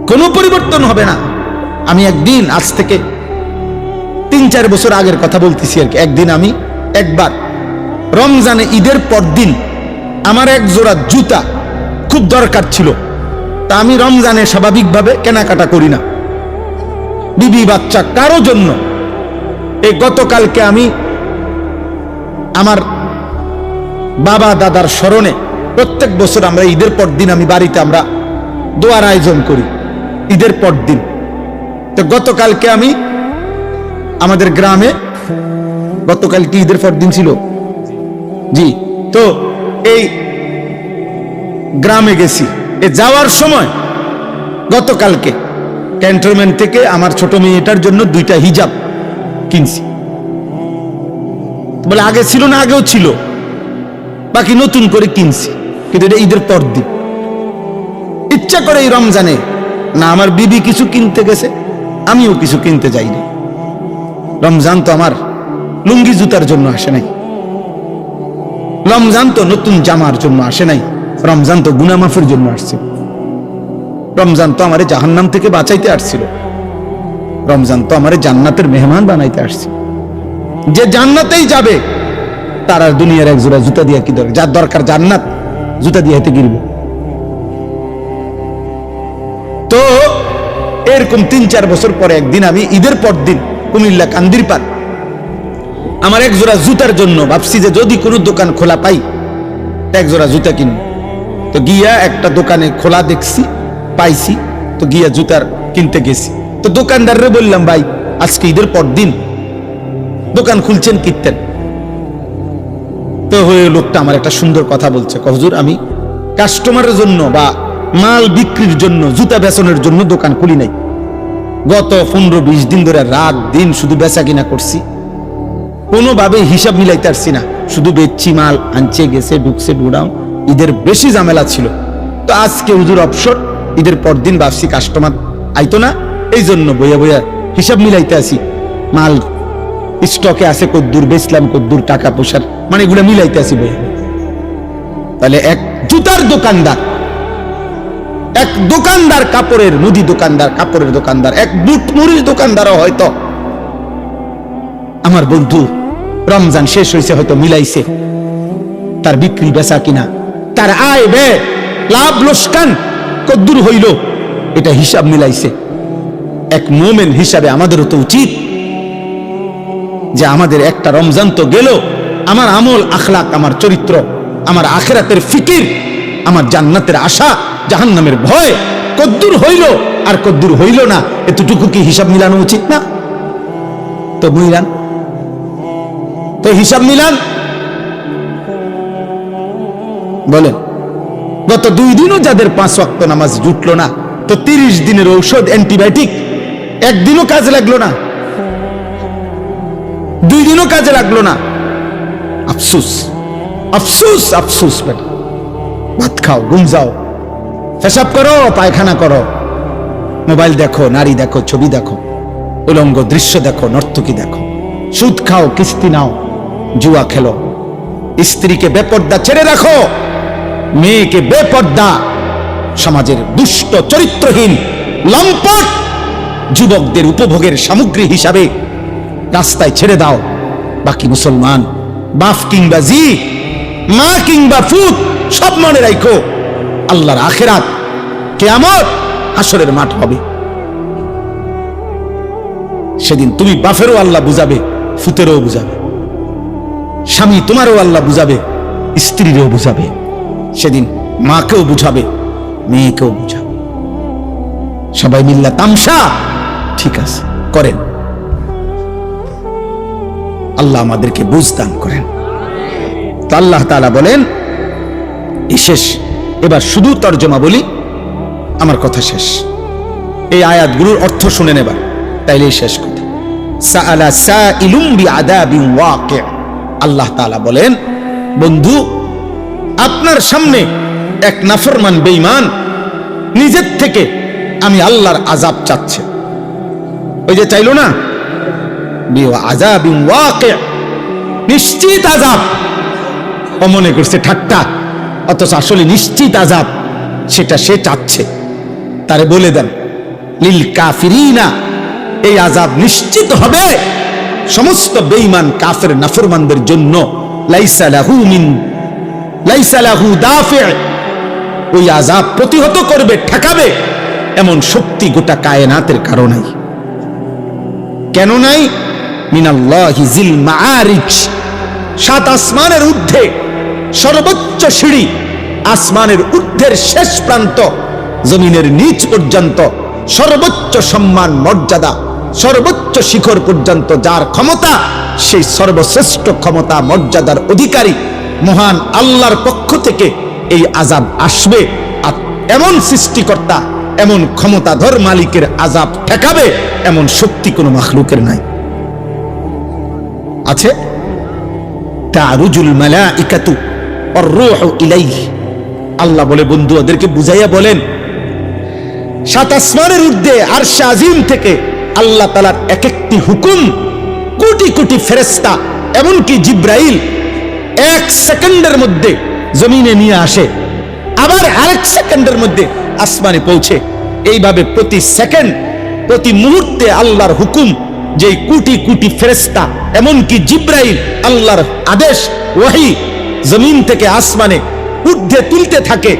কোনো পরিবর্তন হবে না। আমি একদিন, আজ থেকে 3-4 বছর আগের কথা বলতেছি আর কি, একদিন আমি একবার রমজানে ঈদের পর দিন আমার এক জোড়া জুতা খুব দরকার ছিল, তা আমি রমজানে স্বাভাবিকভাবে কেনাকাটা করি না, বিবি বাচ্চা কারো জন্য। এই গতকালকে আমি আমার বাবা দাদার স্মরণে, প্রত্যেক বছর আমরা ঈদের পর দিন আমি বাড়িতে আমরা দোয়ার আয়োজন করি ঈদের পর দিন। তো গতকালকে আমি আমাদের গ্রামে, গতকালকে ঈদের পর দিন ছিল, জি, তো এই গ্রামে গেছি। যাওয়ার সময় গতকালকে ক্যান্টনমেন্ট থেকে আমার ছোট মেয়েটার জন্য 2টা হিজাব কিনছি। বলে আগে ছিল না? আগেও ছিল, বাকি নতুন করে কিনছি, কিন্তু এটা ঈদের পর দিন। ইচ্ছা করে এই রমজানে না আমার বিবি কিছু কিনতে গেছে, আমিও কিছু কিনতে যাইনি। রমজান তো আমার লুঙ্গি জুতার জন্য আসে নাই, রমজান তো নতুন জামার জন্য আসে নাই, রমজান তো গুনাহ মাফের জন্য আসছে। রমজান তো আমারে জাহান্নাম থেকে বাঁচাইতে আসছিল, রমজান তো আমারে জান্নাতের মেহমান বানাইতে আসছে। যে জান্নাতেই যাবে তার আর দুনিয়ার এক জোড়া জুতা দিয়া কি দরকার? যার দরকার জান্নাত, জুতা দিয়ে হাতে গিরবে। তো এরকম 3-4 বছর পরে একদিন আমি ঈদের পর দিন কুমিল্লা কান্দিরপাড় আমার এক জোড়া জুতার জন্য ভাবছি যে যদি কোনো দোকান খোলা পাই এক জোড়া জুতা কিনব। তো গিয়া একটা দোকানে খোলা দেখছি, পাইছি, তো গিয়া জুতার কিনতে গেছি। তো দোকানদাররে বললাম, ভাই আজকে ঈদের পর দিন দোকান খুলছেন কিনতেন? তো হয়ে লোকটা আমার একটা সুন্দর কথা বলছে, হুজুর আমি কাস্টমারের জন্য বা মাল বিক্রির জন্য, জুতা বেচনের জন্য দোকান খুলি নাই। গত 15-20 দিন ধরে রাত দিন শুধু বেচা কিনা করছি, কোনোভাবে হিসাব মিলাইতে পারছি না, শুধু বেচছি, মাল আনছে গেছে ঢুকছে ঢুড়াও। ঈদের বেশি ঝামেলা ছিল। তো আজকে হুজুর অবসর, ঈদের পর দিন ভাবছি কাস্টমার আইতো না, এই জন্য বইয়া বইয়া হিসাব মিলাইতে আসি, মাল স্টকে আছে কদ্দুর, বেচলাম কদ্দুর, টাকা পয়সার মানে এগুলো মিলাইতে আসি বইয়া। তাহলে এক জুতার দোকানদার, এক দোকানদার কাপড়ের, মুদি দোকানদার, কাপড়ের দোকানদার, এক বুট মুড়ির দোকানদারও হয়তো আমার বন্ধু রমজান শেষ হয়েছে হয়তো মিলাইছে তার বিক্রি বেচা কিনা, তার আয় ব্যয়, লাভ লোকসান কদ্দুর হইল, এটা হিসাব মিলাইছে। এক মোমেন হিসাবে আমাদেরও তো উচিত যে আমাদের একটা রমজান তো গেল, আমার আমল আখলাক, আমার চরিত্র, আমার আখিরাতের ফিকির, আমার জান্নাতের আশা, জাহান্নামের ভয় কদ্দুর হইল আর কদ্দুর হইল না, এতটুকু কি হিসাব মিলানো উচিত না? তো মিলান, তো হিসাব মিলান। বলেন, গত 2 দিনও যাদের 5 ওয়াক্ত নামাজ জুটলো না, তো 30 দিনের ঔষধ অ্যান্টিবায়োটিক একদিনও কাজে লাগলো না, 2 দিনও কাজে লাগলো না। আফসুস আফসুস আফসুস। বেটা ভাত খাও, ঘুম যাও, পেশাব করো, পায়খানা করো, মোবাইল দেখো, নারী দেখো, ছবি দেখো, উলঙ্গ দৃশ্য দেখো, নর্তকী দেখো, সুদ খাও, কিস্তি নাও, জুয়া খেলো, স্ত্রীকে বেপর্দা ছেড়ে রাখো, মেয়েকে বেপর্দা, সমাজের দুষ্ট চরিত্রহীন লম্পট যুবকদের উপভোগের সামগ্রী হিসাবে রাস্তায় ছেড়ে দাও। বাকি মুসলমান বাপ কিংবা জি, মা কিংবা ফুত, সব মনে রাখো আল্লাহর আখিরাত, কিয়ামত, হাসরের মাঠ হবে। সেদিন তুমি বাপেরও আল্লাহ বুঝাবে, ফুতেরও বুঝাবে, স্বামী তোমারও আল্লাহ বুঝাবে, স্ত্রীরও বুঝাবে, সেদিন মাকেও বুঝাবে, মেয়েকেও বুঝাবে। সবাই মিল্লা তামসা ঠিক আছে করেন, আল্লাহ আমাদেরকে বুঝ দান করেন। তো আল্লাহ তাআলা বলেন, এই শেষ, এবার শুধু তর্জমা বলি, আমার কথা শেষ। এই আয়াতগুলোর অর্থ শুনে নেবার, তাইলে শেষ কথা। সাআলা সাইলুম বিআযাবিন ওয়াকি', আল্লাহ তাআলা বলেন, বন্ধু আপনার সামনে এক নাফরমান বেঈমান নিজের থেকে আমি আল্লাহর আযাব চাচ্ছে। ওই যে চাইলো না, বিআযাবিন ওয়াকি', নিশ্চিত আযাব। ও মনে করছে ঠাট্টা, অথচ আসলে নিশ্চিত আযাব, সেটা সে চাচ্ছে। তারে বলে দেন, লিল কাফিরিনা, এই আযাব নিশ্চিত হবে সমস্ত বেঈমান কাফের নাফরমানদের জন্য। লাইসা লাহু দাফি', ওই আযাব প্রতিহত করবে, ঠেকাবে এমন শক্তি গোটা কায়নাতের কারো নাই। কেন নাই? মিনাল্লাহি জিল মাআরিজ, 7 আসমানের ঊর্ধ্বে সর্বোচ্চ সিঁড়ি, আসমানের ঊর্ধ্বের শেষ প্রান্ত, জমিনের নিচ পর্যন্ত সর্বোচ্চ সম্মান মর্যাদা, সর্বোচ্চ শিখর পর্যন্ত যার ক্ষমতা, সেই সর্বশ্রেষ্ঠ ক্ষমতা মর্যাদার অধিকারী মহান আল্লাহর পক্ষ থেকে এই আযাব আসবে। আর এমন সৃষ্টিকর্তা, এমন ক্ষমতাধর মালিকের আযাব ঠেকাবে এমন শক্তি কোনো মাখলুকের নাই। আছে? তারুজুল মালাইকাতু ওয়ার রূহু ইলাইহি, আল্লাহ বলে, বন্ধু ওদেরকে বুঝাইয়া বলেন, 7 আসমানের ঊর্ধ্বে আরশে আজিম থেকে আল্লাহ তাআলার এক একটি হুকুম কোটি কোটি ফেরেশতা এমনকি জিব্রাইল এক সেকেন্ডের মধ্যে জমিনে নিয়ে আসে, আবার আরেক সেকেন্ডের মধ্যে আসমানে পৌঁছে। এইভাবে প্রতি সেকেন্ড প্রতি মুহূর্তে আল্লাহর হুকুম, যেই কোটি কোটি ফেরেশতা এমনকি জিব্রাইল আল্লাহর আদেশ ওহী জমিন থেকে আসমানে ঊর্ধ্বে তুলতে থাকে,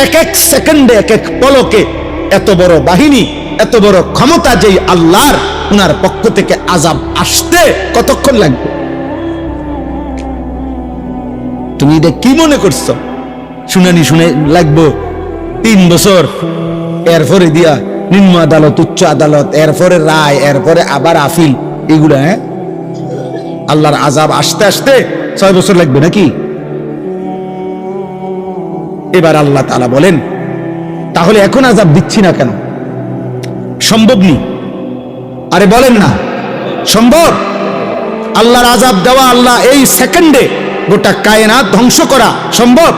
এক এক সেকেন্ডে এক এক পলকে। এত বড় বাহিনী, এত বড় ক্ষমতা যেই আল্লাহর, উনার পক্ষ থেকে আযাব আসতে কতক্ষণ লাগবে? তুমি এটা কি মনে করছো? শুনানি শুনে লাগবো 3 বছর, এরপরে দিয়া নিম্ন আদালত, উচ্চ আদালত, এরপরে রায়, এরপরে আবার আপিল, এগুলা আল্লাহর আযাব আসতে আসতে 6 বছর লাগবে নাকি? এবার আল্লাহ তাআলা বলেন, তাহলে এখন আযাব দিচ্ছি না কেন? সম্ভব নি? আরে বলেন না, সম্ভব? আল্লাহর আযাব দেওয়া, আল্লাহ এই সেকেন্ডে গোটা কায়নাত ধ্বংস করা সম্ভব?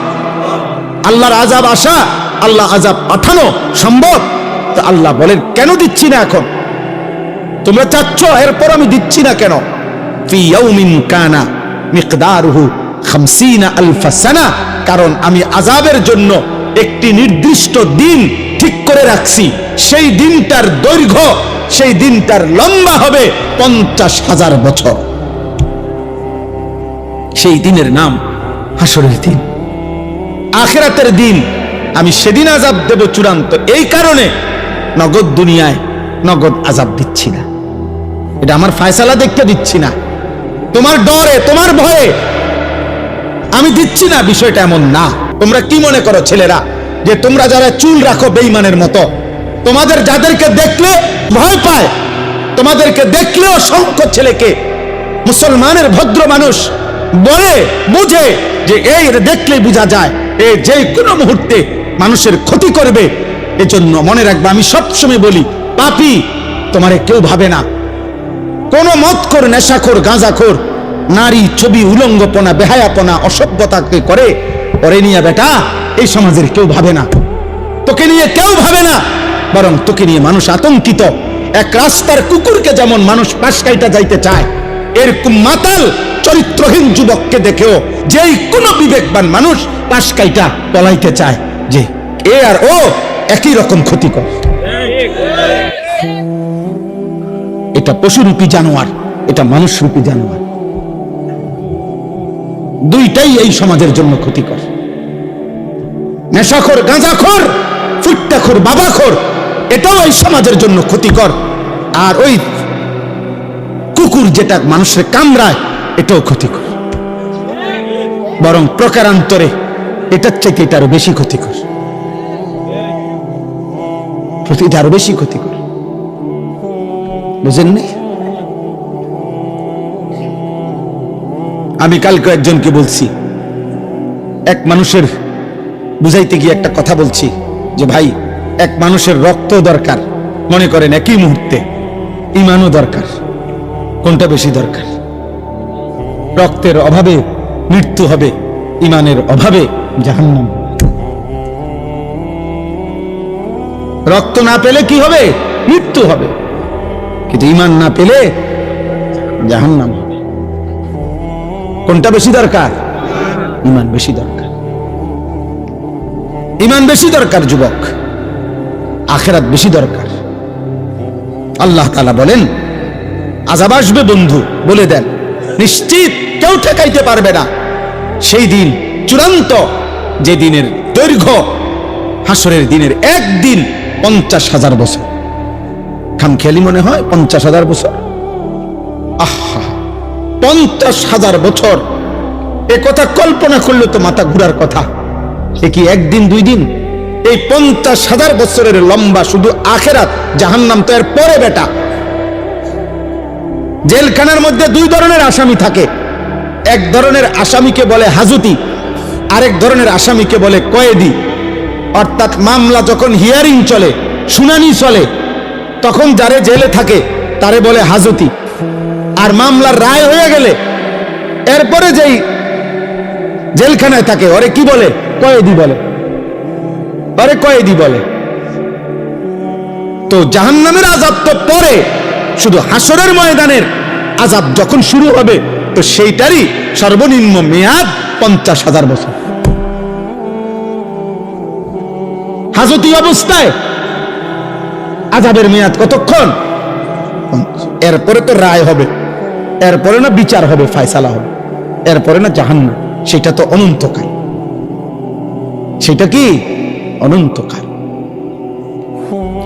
আল্লাহর আযাব আসা, আল্লাহ আযাব পাঠানো সম্ভব? তো আল্লাহ বলেন, কেন দিচ্ছি না এখন? তোমরা চাচ্ছ, এরপর আমি দিচ্ছি না কেন? ফি ইয়াউমিন কানা মিকদারুহু 50 আলফ সানা, কারণ আমি আযাবের জন্য একটি নির্দিষ্ট দিন ঠিক করে রাখছি। সেই দিনটার দৈর্ঘ্য, সেই দিনটার লম্বা হবে 50,000 বছর। সেই দিনের নাম হাসরের দিন, আখিরাতের দিন। আমি সেদিন আযাব দেব চূড়ান্ত। এই কারণে নগদ দুনিয়ায় নগদ আযাব দিচ্ছি না। এটা আমার ফয়সালা দেখতে দিচ্ছি না, তোমার ডরে, তোমার ভয়ে আমি দিচ্ছি না। বিষয়টা এমন না। তোমরা কি মনে করো ছেলেরা, যে তোমরা যারা চুল রাখো বেঈমানের মতো, তোমাদের যাদেরকে দেখলে ভয় পায়, তোমাদেরকে দেখলেও অসংখ্য ছেলেকে মুসলমানের ভদ্র মানুষ বলে বুঝে যে এই দেখলেই বোঝা যায় এ যে কোনো মুহূর্তে মানুষের ক্ষতি করবে। এজন্য মনে রাখবে, আমি সবসময় বলি, পাপী তোমারে কেউ ভাবে না। কোন মদখোর, নেশাখোর, গাঁজাখোর, নারী ছবি, উলঙ্গপনা, বেহায়াপনা, অসভ্যতাকে করে, ওরে নিয়ে বেটা এই সমাজের কেউ ভাবে না, তোকে নিয়ে কেউ ভাবে না, বরং তোকে নিয়ে মানুষ আতঙ্কিত। এক রাস্তার কুকুরকে যেমন মানুষ পাশ কাইটা যাইতে চায়, এরকম মাতাল চরিত্রহীন যুবককে দেখেও যেই কোনো বিবেকবান মানুষ পাশ কাইটা পলাইতে চায়, যে এ আর ও একই রকম ক্ষতিকর। এটা পশুরূপী জানোয়ার, এটা মানুষরূপী জানোয়ার। দুইটাই এই সমাজের জন্য ক্ষতিকর। নেশাখোর, গাঁজাখোর, ফুট্টাখোর, বাবাখোর, এটাও এই সমাজের জন্য ক্ষতিকর। আর ওই কুকুর যেটা মানুষের কামড়ায়, এটাও ক্ষতিকর। বরং প্রকারান্তরে এটার চাইতে এটা আরো বেশি ক্ষতিকর, এটা আরো বেশি ক্ষতিকর। বুঝেন নাই? আমি কালকে একজনকে বলছি, এক মানুষের বুঝাইতে গিয়ে একটা কথা বলছি যে ভাই, এক মানুষের রক্ত দরকার, মনে করেন একই মুহূর্তে ঈমানও দরকার। কোনটা বেশি দরকার? রক্তের অভাবে মৃত্যু হবে, ঈমানের অভাবে জাহান্নাম। রক্ত না পেলে কি হবে? মৃত্যু হবে। কিন্তু ঈমান না পেলে জাহান্নাম হবে। কোনটা বেশি দরকার? ঈমান বেশি দরকার। ঈমান বেশি দরকার যুবক, আখিরাত বেশি দরকার। আল্লাহ তাআলা বলেন, আযাব আসবে বন্ধু, বলে দেন নিশ্চিত, কেউ ঠেকাইতে পারবে না। সেই দিন চূড়ান্ত, যে দিনের দৈর্ঘ্য হাসরের দিনের একদিন 50,000 বছর। খামখেয়ালি মনে হয় 50,000 বছর। আহা, 50,000 বছর! এ কথা কল্পনা করলে তো মাথা ঘুরার কথা। এ কি একদিন, 2 দিন? এই 50,000 বছরের লম্বা শুধু আখিরাত, জাহান্নাম তো এর পরে বেটা। জেলখানার মধ্যে 2 ধরনের আসামি থাকে। এক ধরনের আসামিকে বলে হাজতি, আরেক ধরনের আসামিকে বলে কয়েদি। অর্থাৎ মামলা যখন হিয়ারিং চলে, শুনানি চলে, তখন যারে জেলে থাকে তারে বলে হাজতি। আর মামলার রায় হয়ে গেলে এরপরে যেই জেলখানায় থাকে ওরে কি বলে? কয়েদি বলে। ওরে কয়েদি বলে। তো জাহান্নামের আযাব তো পরে, শুধু হাসরের ময়দানের আযাব যখন শুরু হবে তো সেইটারই সর্বনিম্ন মেয়াদ 50,000 বছর। হাজতি অবস্থায় আযাবের মেয়াদ কতক্ষণ? এরপরে তো রায় হবে, এরপরে না বিচার হবে, ফয়সালা হবে, এরপরে না জাহান্নাম। সেটা তো অনন্তকাল। সেটা কি অনন্তকাল।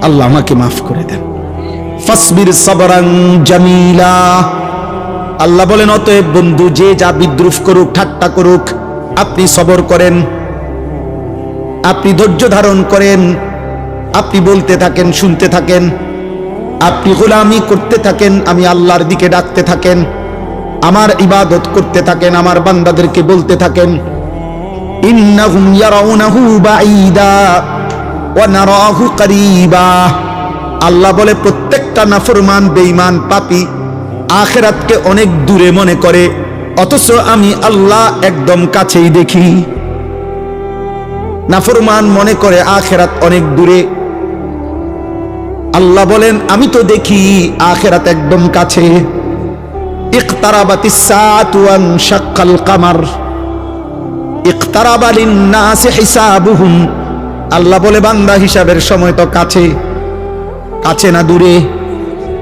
আল্লাহ আমাকে মাফ করে দেন। ফাসবির সাবরান জামিলা। আল্লাহ বলেন অতএব বন্ধু, যে যা বিদ্রুপ করুক, ঠাট্টা করুক, আপনি সবর করেন, আপনি ধৈর্য ধারণ করেন, আপনি বলতে থাকেন, শুনতে থাকেন, আপনি গোলামি করতে থাকেন, আমি আল্লাহর দিকে ডাকতে থাকেন, আমার ইবাদত করতে থাকেন, আমার বান্দাদেরকে বলতে থাকেন ইন্নাহুম ইয়ারাউনাহু বাঈদা ওয়া নারাহু করিবা। আল্লাহ বলে প্রত্যেকটা নাফরমান বেঈমান পাপী আখিরাতকে অনেক দূরে মনে করে, অথচ আমি আল্লাহ একদম কাছেই দেখি। নাফরমান মনে করে আখিরাত অনেক দূরে, আল্লাহ বলেন আমি তো দেখি আখিরাত একদম কাছে। ইকতারাবাতিস সাআতু ওয়া শাক্কাল কামার ইকতারাবা লিন-নাসি হিসাবুহুম। আল্লাহ বলে বান্দা হিসাবের সময় তো কাছে, কাছে না দূরে।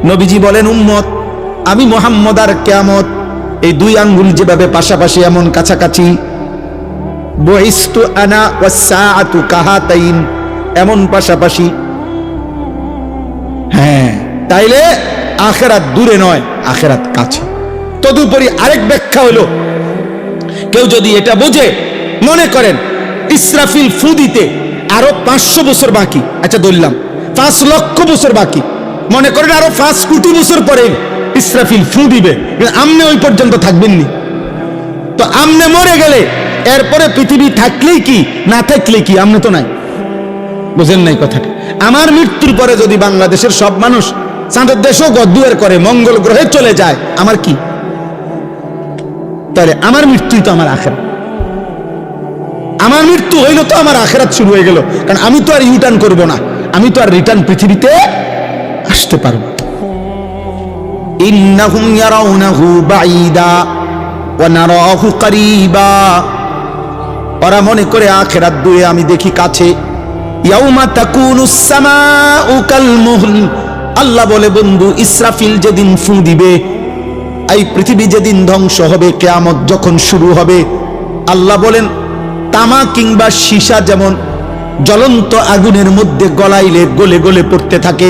নবীজি বলেন উম্মত, আমি মুহাম্মদ আর কিয়ামত এই দুই আঙ্গুল যেভাবে পাশাপাশি এমন কাছাকাছি, বুইস্তু আনা ওয়াস সাআতু কাহাতাইন, এমন পাশাপাশি। হ্যাঁ, তাইলে আখিরাত দূরে নয়, আখিরাত কাছে। তদুপরি আরেক ব্যাখ্যা হলো, কেউ যদি এটা বোঝে, মনে করেন ইসরাফিল ফু দিতে আরো 500 বছর বাকি, আচ্ছা ধরলাম 5 লক্ষ বছর বাকি, মনে করেন আরো 5 কোটি বছর পরে ইসরাফিল ফু দিবে, আমনে ওই পর্যন্ত থাকবেননি। তো আমনে মরে গেলে এরপরে পৃথিবী থাকলেই কি, না থাকলেই কি, আমনে তো নাই। বুঝেন নাই কথাটা? আমার মৃত্যুর পরে যদি বাংলাদেশের সব মানুষ চাঁদের দেশও গদ্দুয়ার করে, মঙ্গল গ্রহে চলে যায়, আমার কি? তাহলে আমার মৃত্যুই তো আমার আখিরাত। আমার মৃত্যু হইল তো আমার আখিরাত শুরু হয়ে গেল, কারণ আমি তো আর ইউটার্ন করব না, আমি তো আর রিটার্ন পৃথিবীতে আসতে পারবো। ইন্নাহুম ইয়ারাউনাহু বাঈদা ওয়া নারাহু করিবা। ওরা মনে করে আখিরাত দূরে, আমি দেখি কাছে। ইয়াউমা তাকুনুস সামাউ কাল মুহল। আল্লাহ বলে বন্ধু, ইসরাফিল যেদিন ফু দিবে, এই পৃথিবী যেদিন ধ্বংস হবে, কিয়ামত যখন শুরু হবে, আল্লাহ বলেন তামা কিংবা সীসা যেমন জ্বলন্ত আগুনের মধ্যে গলাইলে গলে গলে পড়তে থাকে,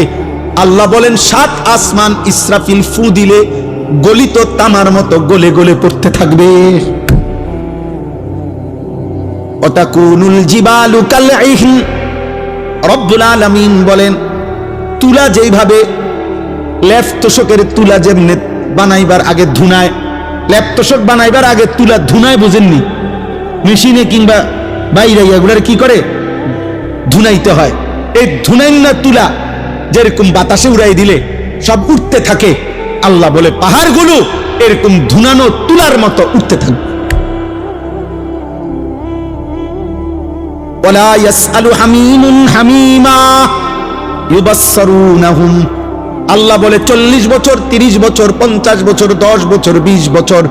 আল্লাহ বলেন 7 আসমান ইসরাফিল ফু দিলে গলিত তামার মতো গলে গলে পড়তে থাকবে। ওয়াতাকুনুল জিবালু কালইহন। রব্বুল আলামিন বলেন তুলা যেইভাবে লেফ তোষকের তুলা যেমনে বানাইবার আগে ধুনায়, লেপ তোষক বানাইবার আগে তুলা ধুনায়, বুঝেননি? মেশিনে কিংবা বাইরে এগুলার কি করে, ধুনাইতে হয়। এই ধুনাইন না তুলা যেরকম বাতাসে উড়াই দিলে সব উঠতে থাকে, আল্লাহ বলে পাহাড়গুলো এরকম ধুনানো তুলার মতো উঠতে থাকবে। ওয়ালা ইয়াসআলু হামিমুন হামিমা ইউবাসসারুনাহুম। আল্লাহ বলে 40 বছর, 30 বছর, 50 বছর, 10 বছর, 20 বছর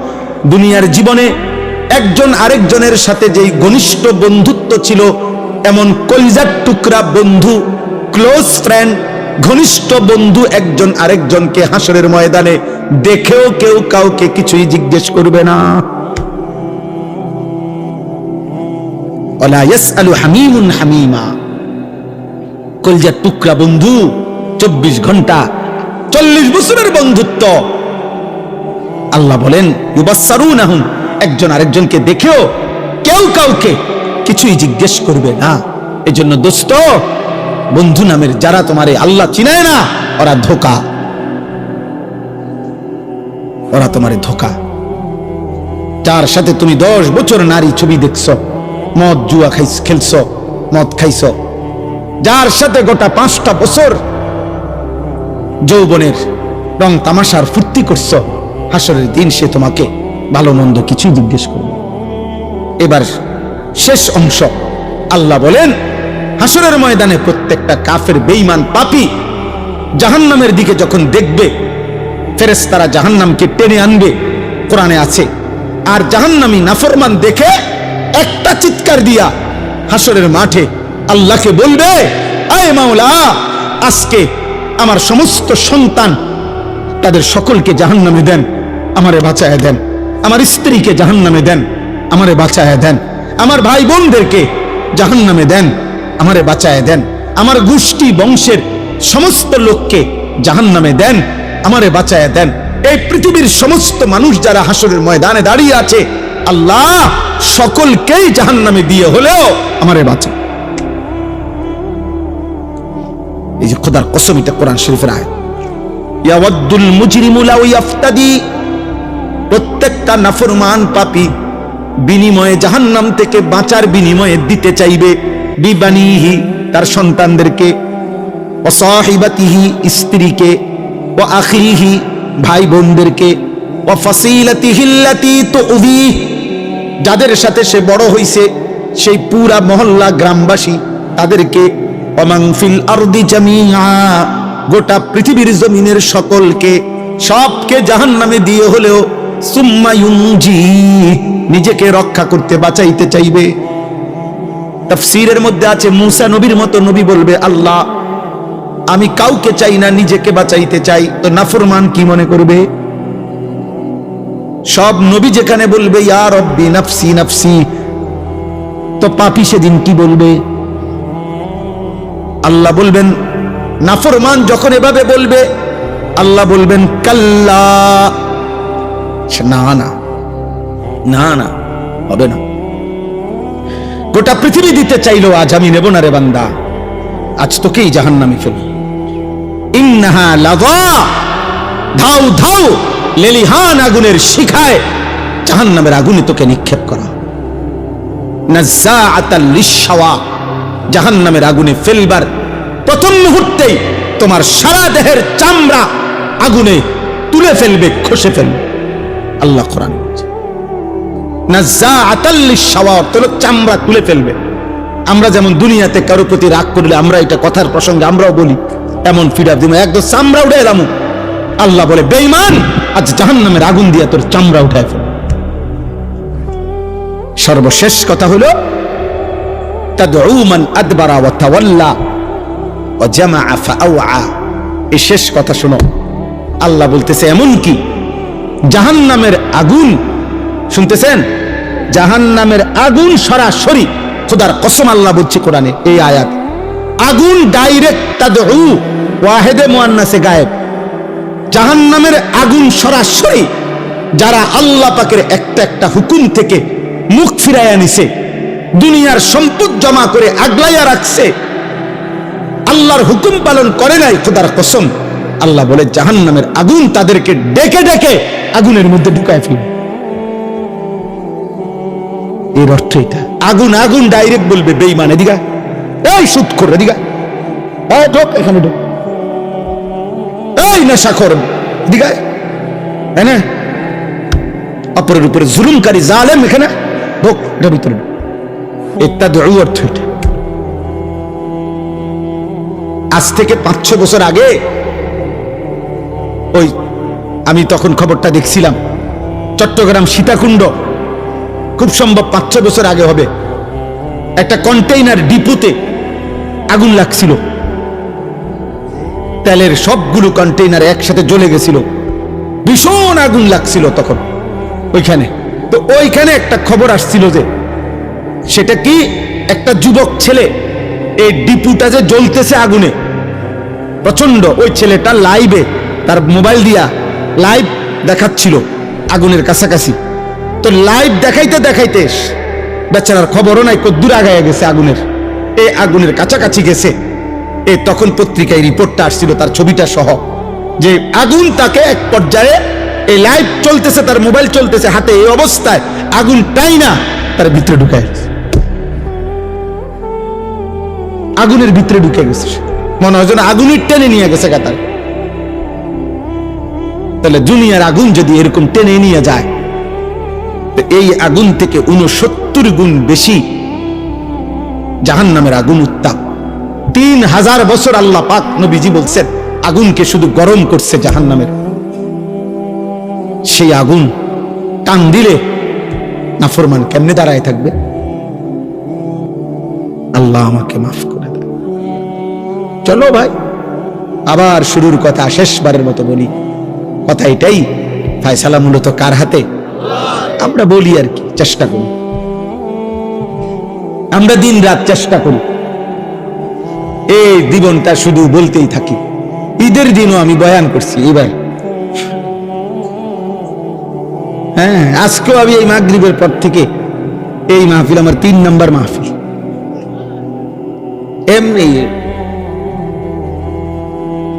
দুনিয়ার জীবনে একজন আরেকজনের সাথে যেই ঘনিষ্ঠ বন্ধুত্ব ছিল, এমন কলিজার টুকরা বন্ধু, ক্লোজ ফ্রেন্ড, ঘনিষ্ঠ বন্ধু একজন আরেকজনকে হাসরের ময়দানে দেখেও কেউ কাউকে কিছুই জিজ্ঞেস করবে না। ওয়ালা ইয়াসআলু হামিমুন হামিমা। কলিজার টুকরা বন্ধু, 24 ঘন্টা, 40 বছরের বন্ধুত্ব। আল্লাহ বলেন ইউবাসসারুনাহুম, একজন আরেকজনকে দেখেও কেউ কাউকে কিছুই জিজ্ঞেস করবে না। এজন্য দোস্ত, বন্ধু নামের যারা তোমারে আল্লাহ চিনায় না, ওরা ধোঁকা, ওরা তোমারে ধোঁকা। যার সাথে তুমি 10 বছর নারী ছবি দেখছো, মদ জুয়া খেলছো, মদ খাইছো, যার সাথে গোটা 5টা বছর যৌবনের রং তামাশার ফুর্তি করছো, হাসরের দিন সে তোমাকে ভালো মন্দ কিছুই জিজ্ঞেস করবে। এবার শেষ অংশ, আল্লাহ বলেন হাসরের ময়দানে প্রত্যেকটা কাফের বেঈমান পাপী জাহান্নামের দিকে যখন দেখবে, ফেরেশতারা জাহান্নামকে টেনে আনবে, কোরআনে আছে। আর জাহান্নামী নাফরমান দেখে একটা চিৎকার দিয়া হাসরের মাঠে আল্লাহকে বলবে, আয় মাওলা, আজকে আমার সমস্ত সন্তান তাদের সকলকে জাহান্নামে দেন, আমারে বাঁচায়া দেন। আমার স্ত্রীকে জাহান্নামে দেন, আমারে বাঁচায়া দেন। আমার ভাই বোনদেরকে জাহান্নামে দেন, আমারে বাঁচায়া দেন। আমার গোষ্ঠী বংশের সমস্ত লোককে জাহান্নামে দেন, আমারে বাঁচায়া দেন। এই পৃথিবীর সমস্ত মানুষ যারা হাসরের ময়দানে দাঁড়িয়ে আছে, আল্লাহ সকলকেই জাহান্নামে দিয়ে হলেও আমারে বাঁচা। এই যে খোদার কসম, এটা কোরআন শরীফের আয়াত। ইয়াওয়াদ্দুল মুজরিমু লাউ ইয়াফতাদি, প্রত্যেকটা নাফরমান পাপী বিনিময়ে জাহান্নাম থেকে বাঁচার বিনিময়ে দিতে চাইবে বিবানিহি, তার সন্তানদেরকে, ওয়া সাহিবাতিহি, স্ত্রীকে, ওয়া আখিহি, ভাই বোনদেরকে, ওয়া ফাসিলাতিহিল্লাতি তুযি, যাদের সাথে সে বড় হইছে, সেই পুরা মহল্লা গ্রামবাসী তাদেরকে, ওয়া মান ফিল আরদি জামিআ, গোটা পৃথিবীর জমিনের সকলকে, সবকে জাহান্নামে দিয়ে হলেও সুম্মা ইউনজি, নিজেকে রক্ষা করতে বাঁচাইতে চাইবে। তাফসীরের মধ্যে আছে মুসা নবীর মতো নবী বলবে, আল্লাহ আমি কাউকে চাই না, নিজেকে বাঁচাইতে চাই। তো নাফরমান কি মনে করবে? সব নবী যেখানে বলবে ইয়া রব্বি নাফসি নাফসি, তো পাপী সেদিন কি বলবে? আল্লাহ বলবেন, নাফরমান যখন এভাবে বলবে, আল্লাহ বলবেন কাল্লা, না না না না, হবে না। গোটা পৃথিবী দিতে চাইলো, আজ আমি নেব না রে বান্দা, আজ তোকেই জাহান্নামে ফেল। ইন্নাহা লাযা, ধাও ধাও, লেলিহান আগুনের শিখায় জাহান্নামের আগুনে তোকে নিক্ষেপ করা। নাযাআতাল লিশশাওয়া, জাহান্নামের আগুনে ফেলবার প্রথম মুহূর্তেই তোমার সারা দেহের চামড়া আগুনে তুলে ফেলবে, খসে ফেলবে। আল্লাহ কোরআন বলছে নাযাআতাল লিশশাওয়া, তোর চামড়া তুলে ফেলবে। আমরা যেমন দুনিয়াতে কারো প্রতি রাগ করলে আমরা এটা কথার প্রসঙ্গে আমরাও বলি, এমন ফিডার দিব একদম চামড়া উঠে এলাম। আল্লাহ বলে বেঈমান, আজ জাহান্নামের আগুন দিয়ে তোর চামড়া উঠায় ফেল। সর্বশেষ কথা হলো তাদউ মান আদবারা ওয়া তাওয়াল্লা ওয়া জামাআ ফাআওয়া। এই শেষ কথা শোনো, আল্লাহ বলতেছে এমন কি জাহান্নামের আগুন, শুনতেছেন, জাহান্নামের আগুন সরাসরি, খোদার কসম আল্লাহ বলছে কোরআনে এই আয়াত, আগুন ডাইরেক্ট তাদউ, ওয়াহেদে মুআন্নাসে গায়েব, জাহান্নামের আগুন সরাসরি যারা আল্লাহ পাকের একটা একটা হুকুম থেকে মুখ ফিরাইয়া নিছে, দুনিয়ার সম্পদ জমা করে আগলাইয়া রাখছে, আল্লাহর হুকুম পালন করে নাই, খোদার কসম আল্লাহ বলে জাহান্নামের আগুন তাদেরকে ডেকে ডেকে আগুনের মধ্যে ঢুকায় ফেলবে। এর অর্থ এটা, আগুন আগুন ডাইরেক্ট বলবে বেঈমান, এদিকে এই সুদ করে, এদিকে এই ঢোক, এখানে ঢোক, এই নেশাখোর এদিকে, তাই না, অপরের উপরে জুলুমকারী জালেম এখানে ঢোক, এটার ভিতরে একটা দু অর্থ এটা। আজ থেকে 5-6 বছর আগে ওই আমি তখন খবরটা দেখছিলাম, চট্টগ্রাম সীতাকুণ্ড, খুব সম্ভব 5-6 বছর আগে হবে, একটা কন্টেইনার ডিপোতে আগুন লাগছিল, তেলের সবগুলো কন্টেইনার একসাথে জ্বলে গেছিল, ভীষণ আগুন লাগছিল তখন ওইখানে। তো ওইখানে একটা খবর আসছিল যে সেটা কি, একটা যুবক ছেলে এই ডিপুটা যে জ্বলতেছে আগুনে প্রচন্ড, ওই ছেলেটা লাইভে তার মোবাইল দিয়া লাইভ দেখাচ্ছিল আগুনের কাছাকাছি। তো লাইভ দেখাইতে দেখাইতে বেচারার খবরও নাই কদ্দূর আগায় গেছে আগুনের, এই আগুনের কাছাকাছি গেছে। তখন পত্রিকায় রিপোর্টটা আসছিল তার ছবিটা সহ, যে আগুন তাকে এক পর্যায়ে, এই লাইভ চলতেছে, তার মোবাইল চলতেছে হাতে, এই অবস্থায় আগুন টাই না তার ভিতরে ঢুকায়, আগুনের ভিতরে ঢুকে গেছে, মনে হয় যেন আগুনের টেনে নিয়ে গেছে কাতার। তাহলে দুনিয়ার আগুন যদি এরকম টেনে নিয়ে যায়, এই আগুন থেকে 69 গুণ বেশি জাহান্নামের আগুন উত্তাপ। 3000 বছর আল্লাহ পাক নবীজি বলছেন আগুনকে শুধু গরম করছে জাহান্নামের, সেই আগুন টান দিলে নাফরমান কেমনে দাঁড়ায় থাকবে? আল্লাহ আমাকে মাফ করে দেয়। চলো ভাই, আবার শুরুর কথা শেষবারের মতো বলি, কথা এটাই, ফায়সালা মূলত কার হাতে? আমরা বলি আর কি, চেষ্টা করি, আমরা দিন রাত চেষ্টা করি, এই জীবনটা শুধু বলতেই থাকি। ঈদের দিনও আমি বয়ান করছি এবার, হ্যাঁ আজকেও আমি এই মাগরিবের পর থেকে এই মাহফিল আমার 3 নম্বর মাহফিল। এমনি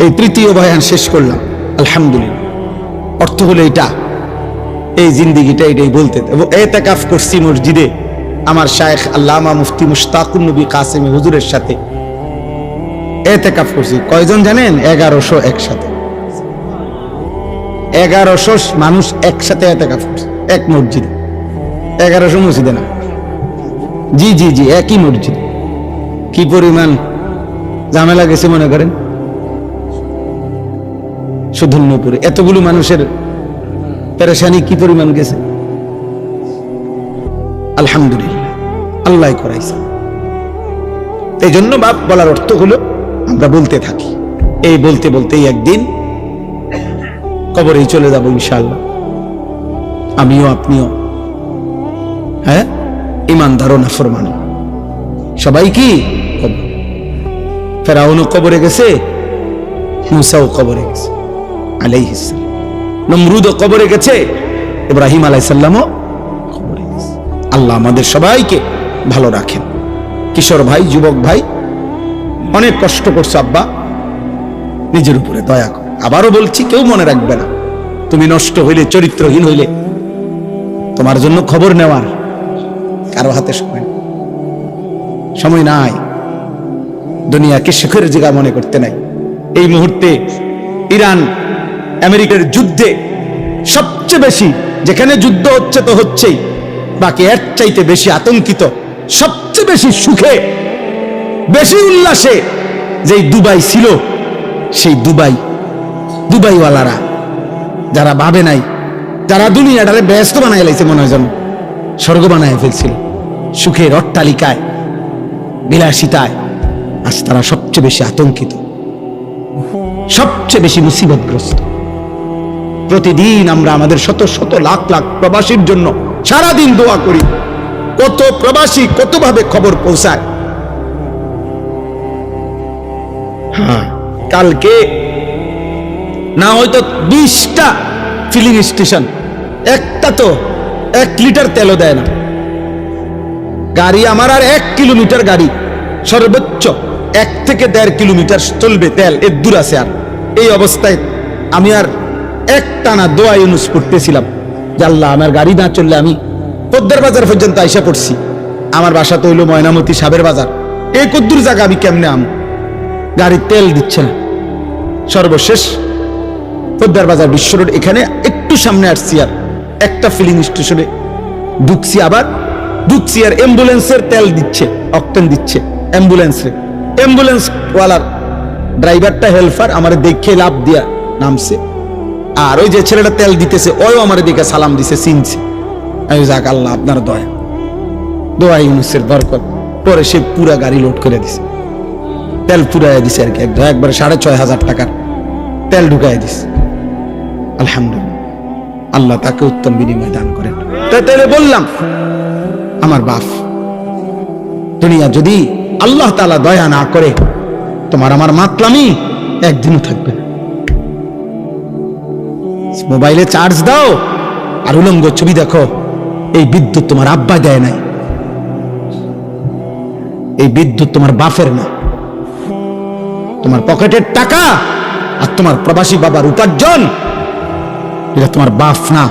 এই 3য় বয়ান শেষ করলাম আলহামদুলিল্লাহ। অর্থ হলো এটা, এই জিন্দেগিটা এটাই বলতে। এতেকাফ করছি মসজিদে আমার শায়েখ আল্লামা মুফতি মুশতাকুন নবী কাসেমি হুজুরের সাথে এতেকাফ করছি। কয়জন জানেন? 1100 একসাথে, 1100 মানুষ একসাথে এতেকাফ করছে এক মসজিদে। 1100 মসজিদে না, জি জি জি একই মসজিদ। কি পরিমাণ ঝামেলা গেছে মনে করেন সুধন্যপুরে, এতগুলো মানুষের পেরেশানি কি পরিমাণ গেছে। আলহামদুলিল্লাহ আল্লাহ করাইছে। এই জন্য বাপ বলার অর্থ হলো আমরা বলতে থাকি, এই বলতে বলতেই একদিন কবরেই চলে যাব ইনশাআল্লাহ, আমিও আপনিও। হ্যাঁ, ঈমানদার ও নাফরমান সবাই কি কবর। ফেরাউনও কবরে গেছে, মুসাও কবরে গেছে আলাইহিস সালাম, নমরুদও কবরে গেছে, ইব্রাহিম আলাইহিস সালামও কবরে গেছে। আল্লাহ আমাদের সবাইকে ভালো রাখেন। কিশোর ভাই, যুবক ভাই, অনেক কষ্ট করছো আব্বা, নিজের উপরে দয়া কর। আবারও বলছি, কেউ মনে রাখবে না, তুমি নষ্ট হইলে, চরিত্রহীন হইলে তোমার জন্য খবর নেওয়ার কারো হাতে সময় নাই। দুনিয়াকে সুখের জায়গা মনে করতে নাই। এই মুহূর্তে ইরান আমেরিকার যুদ্ধে সবচেয়ে বেশি, যেখানে যুদ্ধ হচ্ছে তো হচ্ছেই, বাকি এর চাইতে বেশি আতঙ্কিত, সবচেয়ে বেশি সুখে, বেশি উল্লাসে যেই দুবাই ছিল, সেই দুবাইওয়ালারা যারা ভাবে নাই, যারা দুনিয়াটারে ব্যস্ত বানাই লাইছে, মনে হয় যেন স্বর্গ বানায় ফেলছিল, সুখের অট্টালিকায়, বিলাসিতায়, আজ তারা সবচেয়ে বেশি আতঙ্কিত, সবচেয়ে বেশি মুসিবতগ্রস্ত। প্রতিদিন আমরা আমাদের শত শত লাখ লাখ প্রবাসীর জন্য সারাদিন দোয়া করি। কত প্রবাসী কতভাবে খবর পৌঁছায়। হ্যাঁ, কালকে না হয়তো 20টা ফিলিং স্টেশন, একটা তো 1 লিটার তেলও দেয় না। গাড়ি আমার আর 1 কিলোমিটার গাড়ি, সর্বোচ্চ 1 থেকে 1.5 কিলোমিটার চলবে তেল, এর দূর আছে। আর এই অবস্থায় আমি আর একটানা দোয়া ইউনুস পড়তেছিলাম যে আল্লাহ, আমার গাড়ি না চললে আমি পদ্মার বাজার পর্যন্ত আইসা পড়ছি। আমার বাসা তো হইল ময়নামতি, সাবের বাজার, এই কদ্দুর জায়গা আমি কেমনে আম, গাড়ি তেল দিচ্ছে না। সর্বশেষ পদ্মার বাজার বিশ্ব রোড, এখানে একটু সামনে আসছি, আর একটা ফিলিং স্টেশনে ঢুকছি, আবার ঢুকছি, আর অ্যাম্বুলেন্সের তেল দিচ্ছে, অক্টেন দিচ্ছে অ্যাম্বুলেন্স ওয়ালার ড্রাইভারটা, হেল্পার আমার দেখে লাভ দিয়া নামছে, আর ওই যে ছেলেটা তেল দিতেছে ওই আমার দিকে সালাম দিছে, চিনছে। আমি যাক আল্লাহ আপনার দোয়া ইউনুসের বরকত। পরে সে পুরা গাড়ি লোড করে দিছে, তেল পুরাইয়া দিছে আর কি, একবারে 6,500 টাকার তেল ঢুকাই দিছে। আলহামদুলিল্লাহ, আল্লাহ তাকে উত্তম বিনিময় দান করেন। তাইলে বললাম, আমার বাপ, দুনিয়া যদি আল্লাহ তাআলা দয়া না করে, তোমার আমার মাতলামি একদিনও থাকবে না। মোবাইলে চার্জ দাও আর উলঙ্গ ছবি দেখো, এই বিদ্যুৎ তোমার আব্বা দেয় নাই, এই বিদ্যুৎ তোমার বাপের না। তোমার পকেটের টাকা আর তোমার প্রবাসী বাবার উপার্জন, এটা তোমার বাপ না,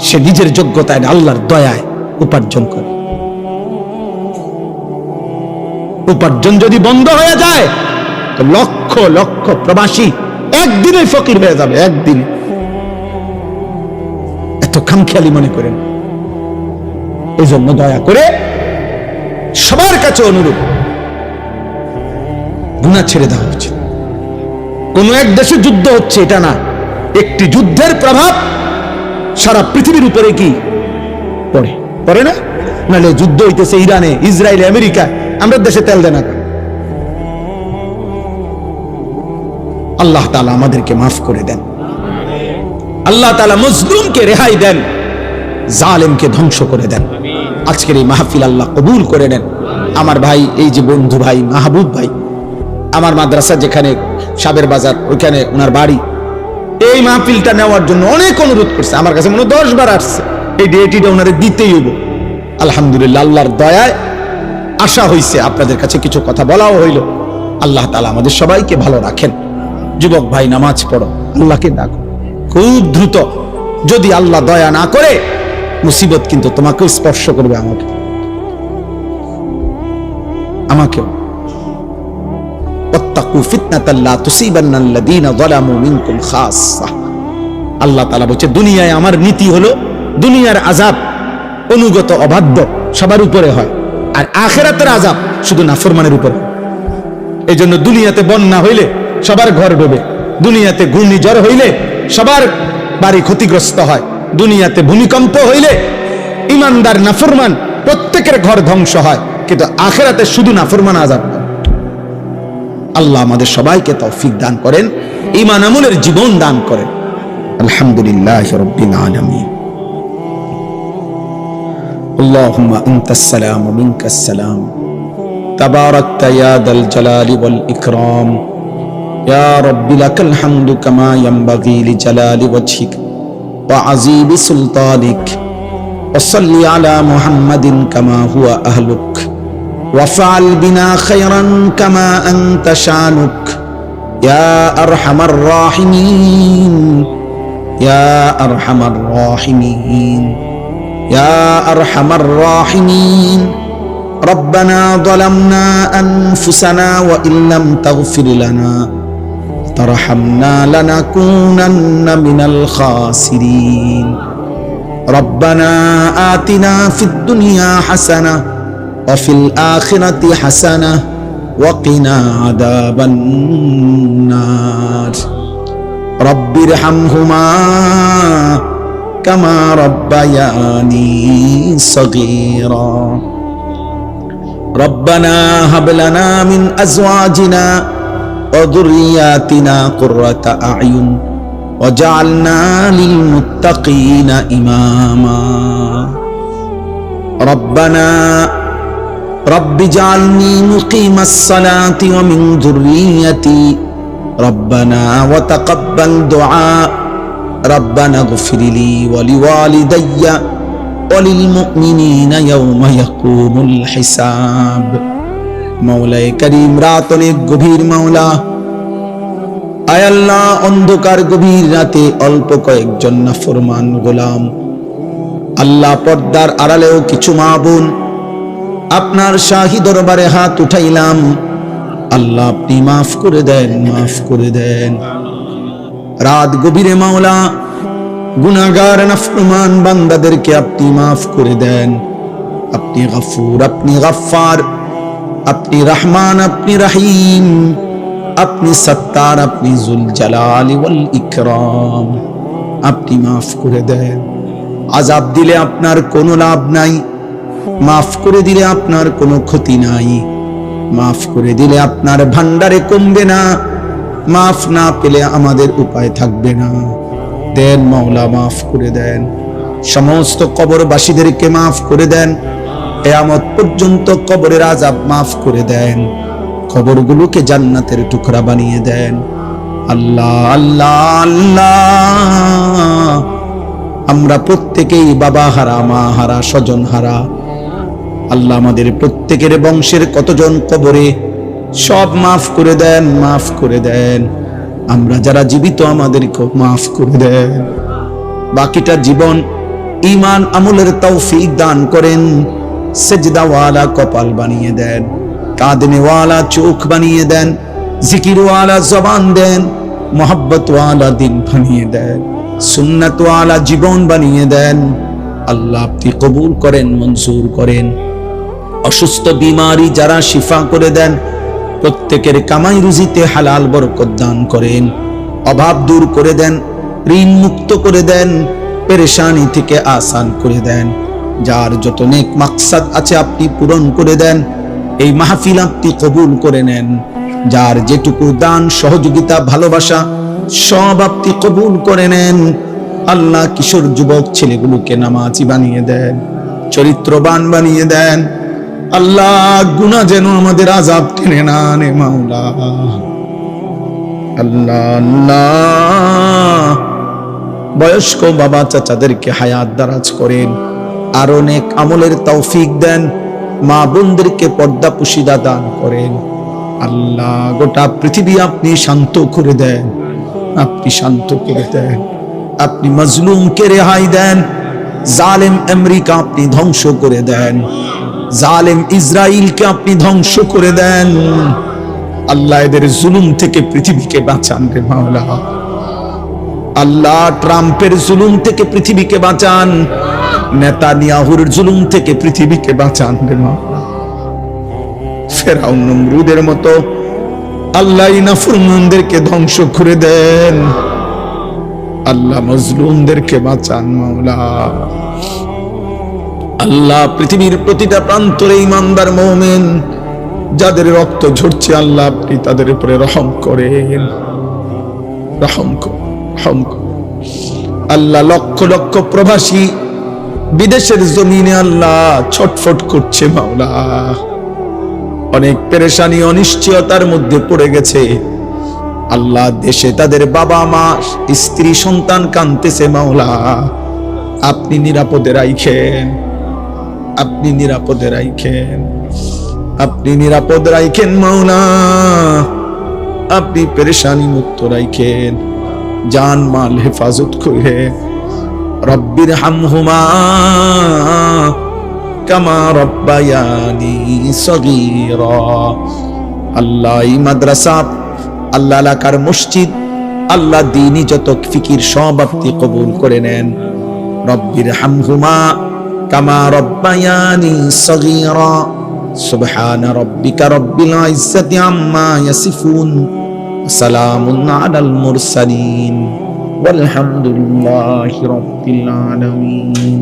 সে নিজের যোগ্যতায় আল্লাহর দয়ায় উপার্জন করে। উপার্জন যদি বন্ধ হয়ে যায়, তো লক্ষ লক্ষ প্রবাসী একদিনে ফকির হয়ে যাবে, একদিনে। এত খামখেয়ালি মনে করেন। এই জন্য দয়া করে সবার কাছে অনুরোধ, গুনাহ ছেড়ে দেওয়া উচিত। কোন এক দেশে যুদ্ধ হচ্ছে এটা না, একটি যুদ্ধের প্রভাব সারা পৃথিবীর উপরে কি পড়ে? পড়ে না? নাহলে যুদ্ধ হইতেছে ইরানে, ইসরায়েলে, আমেরিকা, আমরা দেশে তেল দেনা। আল্লাহ তাআলা আমাদেরকে মাফ করে দেন। আল্লাহ তাআলা মজলুমকে রেহাই দেন, জালেমকে ধ্বংস করে দেন। আজকের এই মাহফিল আল্লাহ কবুল করে নেন। আমার ভাই, এই যে বন্ধু ভাই মাহবুব ভাই, আমার মাদ্রাসা যেখানে সাবের বাজার, ওইখানে ওনার বাড়ি, এই মাহফিলটা নেওয়ার জন্য অনেক অনুরোধ করছে। আমার কাছে মনে 10 বার আসছে, এই ডেটিটা ওনারে দিতেই হইব। আলহামদুলিল্লাহ, আল্লাহর দয়ায় আশা হইছে, আপনাদের কাছে কিছু কথা বলাও হইল। আল্লাহ তাআলা আমাদের সবাইকে ভালো রাখেন। যুবক ভাই, নামাজ পড়ো, আল্লাহকে ডাকো খুব দ্রুত। যদি আল্লাহ দয়া না করে, মুসিবত কিন্তু তোমাকেও স্পর্শ করবে, আমাকেও। ওয়াত্তাকু ফিতনাতাল লা তুসিবান্নাল্লাযীনা যালামু মিনকুম খাসসা। আল্লাহ তাআলা বলছে, দুনিয়ায় আমার নীতি হলো দুনিয়ার আযাব অনুগত অবাধ্য সবার উপরে হয়, আর আখিরাতের আযাব শুধু নাফরমানের উপর। এই জন্য দুনিয়াতে বন্যা হইলে সবার ঘর ডোবে, দুনিয়াতে ঘূর্ণিঝড় হইলে সবার বাড়ি ক্ষতিগ্রস্ত হয়, দুনিয়াতে ভূমিকম্প হইলে ইমানদার নাফরমান প্রত্যেকের ঘর ধ্বংস হয়, কিন্তু আখিরাতে শুধু নাফরমান আযাব পায়। আল্লাহ আমাদের সবাইকে তৌফিক দান করেন, ঈমান আমলের জীবন দান করেন। আলহামদুলিল্লাহি রাব্বিল আলামিন। আল্লাহুম্মা আনতাস সালাম ওয়া মিনকাস সালাম, তাবারাকতা ইয়া দাল জালালি ওয়াল ইকরাম, ইয়া রাব্বি লাকাল হামদু কামা ইয়ানবাগি লিজালালি ওয়াজহিক ওয়া আযীমি সুলতানিক। ওয়া সাল্লি আলা মুহাম্মাদিন কামা হুয়া আহলুক ওয়াফআল বিনা খায়রান কামা আনতা শানুক, ইয়া আরহামার রাহিমিন, ইয়া আরহামার রাহিমিন, ইয়া আরহামার রাহিমিন। রব্বানা যালামনা আনফুসানা ওয়া ইল্লাম তাগফির লানা তারহামনা লানাকুনান্না মিনাল খাসিরিন। রব্বানা আতিনা ফিদ দুনিয়া হাসানাহ ওয়া ফিল আখিরাতি হাসানাহ ওয়া কিনা আযাবান নার। রব্বিরহামহুমা কামা রাব্বায়ানি সগীরা। রব্বানা হাব লানা মিন আজওয়াজিনা ওয়া যুররিয়াতিনা কুররাতা আ'য়ুন ওয়াজআলনা লিল মুত্তাকিনা ইমামা। রব্বানা রব্বি জাআলনি মুকিমাস সালাতি ওয়া মিন যুররিয়াতি রব্বানা ওয়া তাকাব্বাল দুআ। রব্বানা ইগফিরলি ওয়া লিওয়ালিদাইয়া ওয়া লিল মুমিনিনা ইয়াওমা ইয়াকুমুল হিসাব। মাওলায়ে কারীম, রাত অনেক গভীর মাওলা, আয় আল্লাহ, অন্ধকার গভীর রাতে অল্প কয়েকজন নাফরমান গোলাম, আল্লাহ পর্দার আড়ালেও কিছু মা বোন আপনার শাহী দরবারে হাত উঠাইলাম। আল্লাহ আপনি মাফ করে দেন, মাফ করে দেন। রাত গভীরে মাওলা, গুনাহগার নাফরমান বান্দাদেরকে আপনি মাফ করে দেন। আপনি গফুর, আপনি গফফার, আপনি রহমান, আপনি রহিম, আপনি সত্তার, আপনি যুল জালালি ওয়াল ইকরাম। আপনি মাফ করে দেন। আযাব দিলে আপনার কোনো লাভ নাই, মাফ করে দিলে আপনার কোনো ক্ষতি নাই, মাফ করে দিলে আপনার ভান্ডারে কমবে না, মাফ না পেলে আমাদের উপায় থাকবে না। দেন মাওলা, মাফ করে দেন। সমস্ত কবরবাসীদেরকে মাফ করে দেন। কিয়ামত পর্যন্ত কবরের আযাব মাফ করে দেন। কবরগুলোকে জান্নাতের টুকরা বানিয়ে দেন। আল্লাহ আল্লাহ আল্লাহ, আমরা প্রত্যেকেই বাবা হারা, মা হারা, স্বজন হারা। আল্লাহ আমাদের প্রত্যেকের বংশের কতজন কবরে, সব মাফ করে দেন, মাফ করে দেন। আমরা যারা জীবিত আমাদেরকে মাফ করে দেন। বাকিটা জীবন ঈমান আমলের তৌফিক দান করেন। সেজদাওয়ালা কপাল বানিয়ে দেন, কাঁদনেওয়ালা চোখ বানিয়ে দেন, জিকিরওয়ালা জবান দেন, মোহাব্বতওয়ালা দিন বানিয়ে দেন, সুন্নাতওয়ালা জীবন বানিয়ে দেন। আল্লাহ আপনি কবুল করেন, মঞ্জুর করেন। অসুস্থ বিমারি যারা শিফা করে দেন, প্রত্যেকের কামাই রুজিতে হালাল বরকত দান করেন। অভাব দূর করে দেন, ঋণ মুক্ত করে দেন, পেরেশানি থেকে আসান করে দেন। যার যত নেক মাকসাদ আছে আপনি পূরণ করে দেন। এই মাহফিল আপনি কবুল করে নেন। যার যেটুকু দান, সহযোগিতা, ভালোবাসা সব আপনি কবুল করে নেন। আল্লাহ কিশোর যুবক ছেলেগুলোকে নামাজি বানিয়ে দেন, চরিত্রবান বানিয়ে দেন। আল্লাহ গুনাহ যেন আমাদের আযাব টেনে না আনে মাওলা। আল্লাহ আল্লাহ বয়স্ক বাবা চাচাদেরকে হায়াত দারাজ করেন, আর অনেক আমলের তৌফিক দেন। মা বোনদেরকে পর্দা পুশিদা দান করেন। আল্লাহ গোটা পৃথিবী আপনি শান্ত করে দেন, আপনি শান্ত করে দেন। আপনি মাজলুমকে রেহাই দেন। জালেম আমেরিকা আপনি ধ্বংস করে দেন। জালেম ইসরাইলকে আপনি ধ্বংস করে দেন। আল্লাহ এদের জুলুম থেকে পৃথিবীকে বাঁচান রে মাওলা। আল্লাহ ট্রাম্পের জুলুম থেকে পৃথিবীকে বাঁচান। নেতানিয়াহুর জুলুম থেকে পৃথিবীকে বাঁচান রে মাওলা। ফেরাউন নমরুদের মতো আল্লাহ নাফরমানদেরকে ধ্বংস করে দেন। আল্লাহ মজলুমদেরকে বাঁচান মাওলা। আল্লাহ পৃথিবীর প্রতিটা প্রান্তরে ইমানদার মুমিন যাদের রক্ত ঝরছে, আল্লাহ আপনি তাদের উপরে রহম করেন, রহম করেন, রহম করেন। আল্লাহ লক্ষ লক্ষ প্রবাসী বিদেশের জমিনে আল্লাহ ছটফট করছে মাওলা। অনেক পেরেশানি, অনিশ্চয়তার মধ্যে পড়ে গেছে আল্লাহ। দেশে তাদের বাবা মা, স্ত্রী, সন্তান কাঁদতেছে মাওলা। আপনি নিরাপদে রাখেন, আপনি নিরাপদে রাখেন, আপনি নিরাপদ রাখেন মাওলা। আপনি পেরেশানি মুক্ত রাখেন, জান মাল হেফাজত করে। রব্বির হামহুমা কামা রব্বায়ানি সগীরা। আল্লাহ এই মাদ্রাসা, আল্লাহ এলাকার মসজিদ, আল্লাহ দ্বীনি যত ফিকির সব আপনি কবুল করে নেন। রব্বির হামহুমা কামা রব্বায়ানি সগীরা। সুবহান রাব্বিকা রব্বিল ইজ্জাতি আম্মা ইয়াসিফুন, সালামুন আলাল মুরসালিন, ওয়ালহামদুলিল্লাহি রাব্বিল আলামিন।